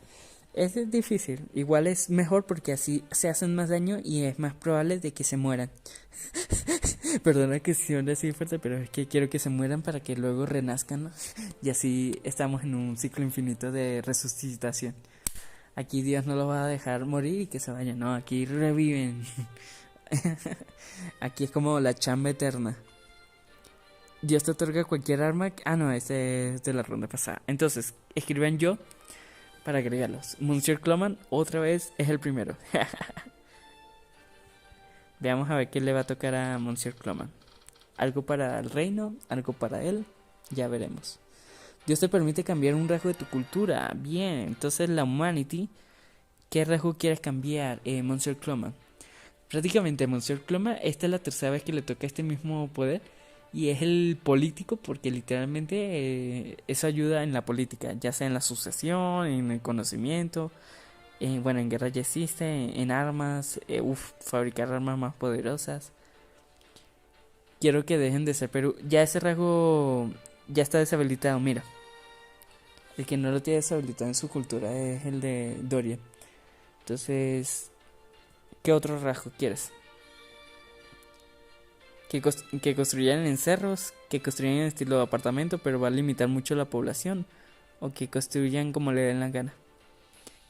A: Es difícil. Igual es mejor porque así se hacen más daño y es más probable de que se mueran. Perdona que sea así fuerte, pero es que quiero que se mueran para que luego renazcan, ¿no? Y así estamos en un ciclo infinito de resucitación. Aquí Dios no los va a dejar morir y que se vayan, no, aquí reviven. Aquí es como la chamba eterna. Dios te otorga cualquier arma. Ah, no, este es de la ronda pasada. Entonces, escriban yo para agregarlos. Monsieur Cloman, otra vez, es el primero. Veamos a ver qué le va a tocar a Monsieur Cloman. Algo para el reino, algo para él. Ya veremos. Dios te permite cambiar un rasgo de tu cultura. Bien, entonces la Humanity. ¿Qué rasgo quieres cambiar, Monsieur Cloman? Prácticamente Monsieur Cloman, esta es la tercera vez que le toca este mismo poder. Y es el político porque literalmente eso ayuda en la política. Ya sea en la sucesión, en el conocimiento. Bueno, en guerra ya existe, en armas. Fabricar armas más poderosas. Quiero que dejen de ser Perú. Ya ese rasgo ya está deshabilitado, mira. El que no lo tiene deshabilitado en su cultura es el de Dorian. Entonces, ¿qué otro rasgo quieres? Que construyan en cerros, que construyan en estilo de apartamento, pero va a limitar mucho la población. O que construyan como le den la gana.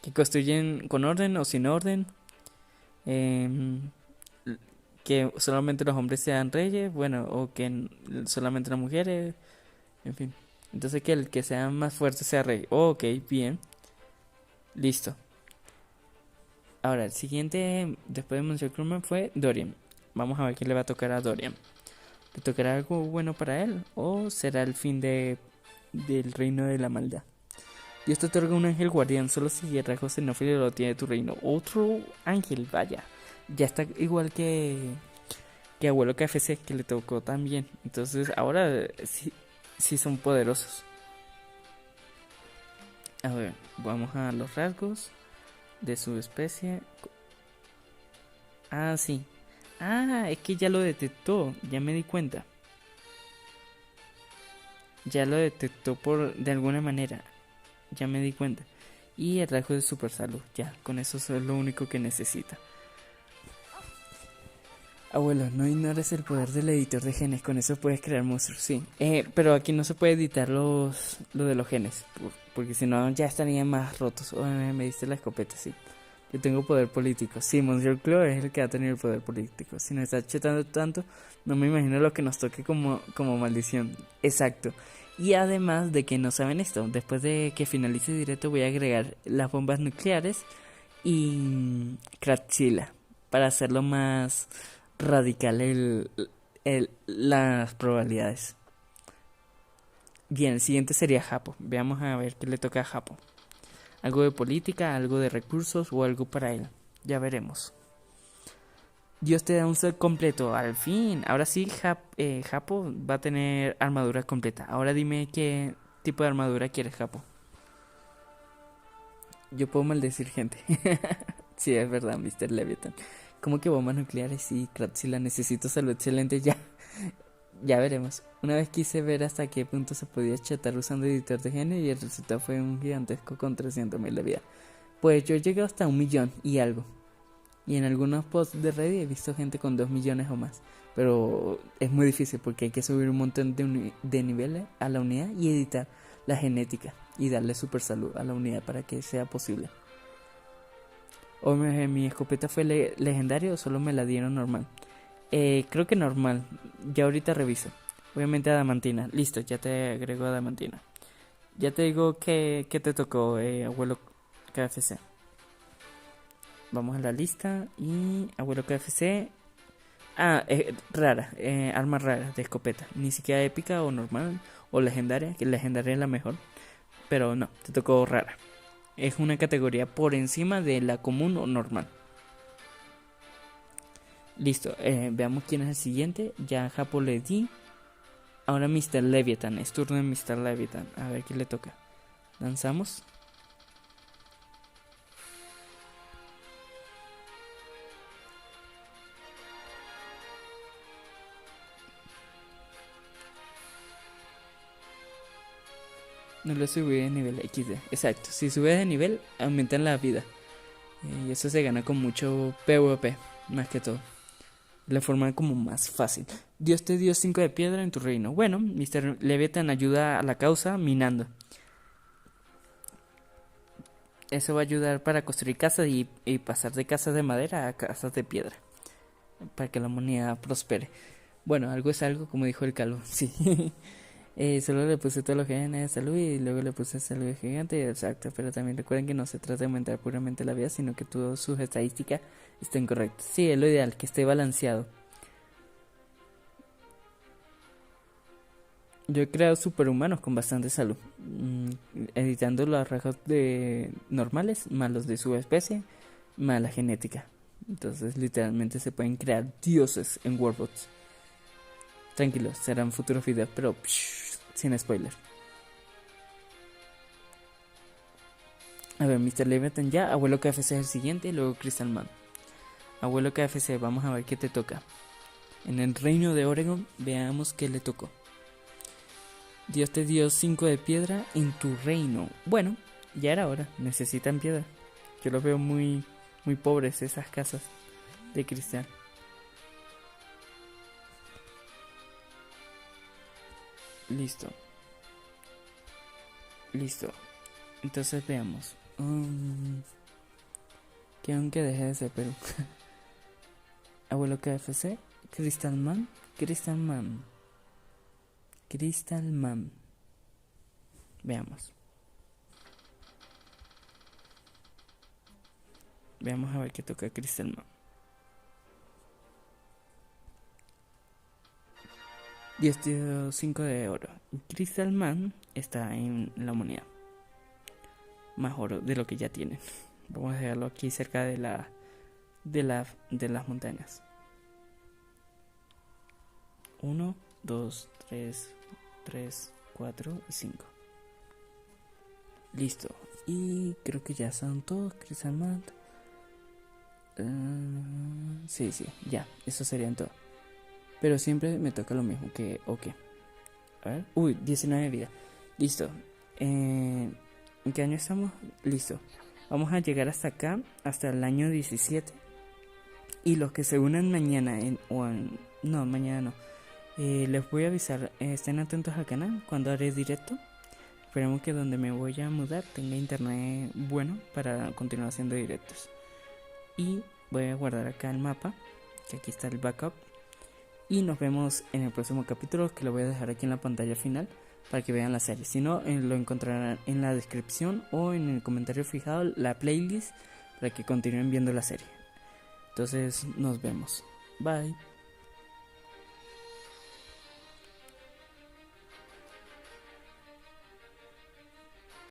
A: Que construyan con orden o sin orden. Que solamente los hombres sean reyes, bueno, o que solamente las mujeres, en fin. Entonces que el que sea más fuerte sea rey. Ok, bien. Listo. Ahora, el siguiente, después de Monsieur Cloman, fue Dorian. Vamos a ver qué le va a tocar a Dorian. ¿Le tocará algo bueno para él? ¿O será el fin del reino de la maldad? Dios te otorga un ángel guardián solo si el rasgo xenófilo lo tiene tu reino. Otro ángel, vaya. Ya está igual que Abuelo KFC, que le tocó también. Entonces ahora sí son poderosos. A ver, vamos a los rasgos de su especie. Ah, sí. Ah, es que ya lo detectó, ya me di cuenta. Ya lo detectó de alguna manera. Ya me di cuenta. Y el rasgo de super salud, ya, con eso es lo único que necesita. Abuelo, no ignores el poder del editor de genes, con eso puedes crear monstruos, sí. Pero aquí no se puede editar lo de los genes, porque si no ya estarían más rotos. Oh, me diste la escopeta, sí. Yo tengo poder político. Sí, Monsieur Claude es el que ha tenido el poder político. Si nos está chetando tanto, no me imagino lo que nos toque como maldición. Exacto. Y además de que no saben esto, después de que finalice el directo voy a agregar las bombas nucleares y Kratzilla para hacerlo más radical las probabilidades. Bien, el siguiente sería Japo. Veamos a ver qué le toca a Japo. Algo de política, algo de recursos o algo para él. Ya veremos. Dios te da un set completo. Al fin. Ahora sí, Japo va a tener armadura completa. Ahora dime qué tipo de armadura quieres, Japo. Yo puedo maldecir gente. Sí, es verdad, Mr. Leviathan. ¿Cómo que bombas nucleares? Sí, Kratzilla, necesito salud excelente ya. Ya veremos. Una vez quise ver hasta qué punto se podía chatar usando editor de genio y el resultado fue un gigantesco con 300.000 de vida. Pues yo llegué hasta 1.000.000 y algo. Y en algunos posts de Reddit he visto gente con 2 millones o más. Pero es muy difícil porque hay que subir un montón de niveles a la unidad y editar la genética y darle super salud a la unidad para que sea posible. O mi escopeta fue legendaria o solo me la dieron normal. Creo que normal. Ya ahorita reviso. Obviamente adamantina. Listo, ya te agrego adamantina. Ya te digo que te tocó, abuelo KFC. Vamos a la lista y abuelo KFC. Rara, arma rara de escopeta. Ni siquiera épica o normal o legendaria, que legendaria es la mejor. Pero no, te tocó rara. Es una categoría por encima de la común o normal. Listo, veamos quién es el siguiente. Ya Japo le di. Ahora Mr. Leviathan, es turno de Mr. Leviathan. A ver qué le toca. Lanzamos. No lo subí de nivel XD. Exacto, si subes de nivel, aumentan la vida. Y eso se gana con mucho PvP, más que todo. La forma como más fácil. Dios te dio 5 de piedra en tu reino. Bueno, Mr. Leviathan ayuda a la causa minando. Eso va a ayudar para construir casas y pasar de casas de madera a casas de piedra. Para que la humanidad prospere. Bueno, algo es algo, como dijo el calvo. Sí. Solo le puse todos los genes de salud y luego le puse salud gigante. Exacto, pero también recuerden que no se trata de aumentar puramente la vida, sino que todas sus estadísticas estén correctas. Sí, es lo ideal, que esté balanceado. Yo he creado superhumanos con bastante salud, editando los rasgos de normales, más los de su especie, más la genética. Entonces literalmente se pueden crear dioses en Warbots. Tranquilos, serán futuros videos, pero sin spoiler. A ver, Mr. Leviathan ya, abuelo KFC es el siguiente y luego Crystal Man. Abuelo KFC, vamos a ver qué te toca. En el reino de Oregon, veamos qué le tocó. Dios te dio 5 de piedra en tu reino. Bueno, ya era hora, necesitan piedra. Yo los veo muy pobres esas casas de cristal. Listo. Entonces veamos. Que aunque deje de ser Perú. Abuelo KFC, Crystal Man. Veamos. Veamos a ver qué toca Crystal Man. 5 de oro. Crystal Man está en la humanidad. Más oro de lo que ya tienen. Vamos a dejarlo aquí cerca de las montañas. 1, 2, 3, 4 y 5. Listo. Y creo que ya son todos. Crystal Man. Sí, ya. Eso serían todo. Pero siempre me toca lo mismo que ok. A ver. Uy, 19 vida. Listo. ¿En qué año estamos? Listo. Vamos a llegar hasta acá, hasta el año 17. Y los que se unan mañana no, mañana no. Les voy a avisar, estén atentos al canal cuando haré directo. Esperemos que donde me voy a mudar tenga internet bueno para continuar haciendo directos. Y voy a guardar acá el mapa, que aquí está el backup. Y nos vemos en el próximo capítulo, que lo voy a dejar aquí en la pantalla final para que vean la serie. Si no, lo encontrarán en la descripción o en el comentario fijado la playlist para que continúen viendo la serie. Entonces nos vemos. Bye.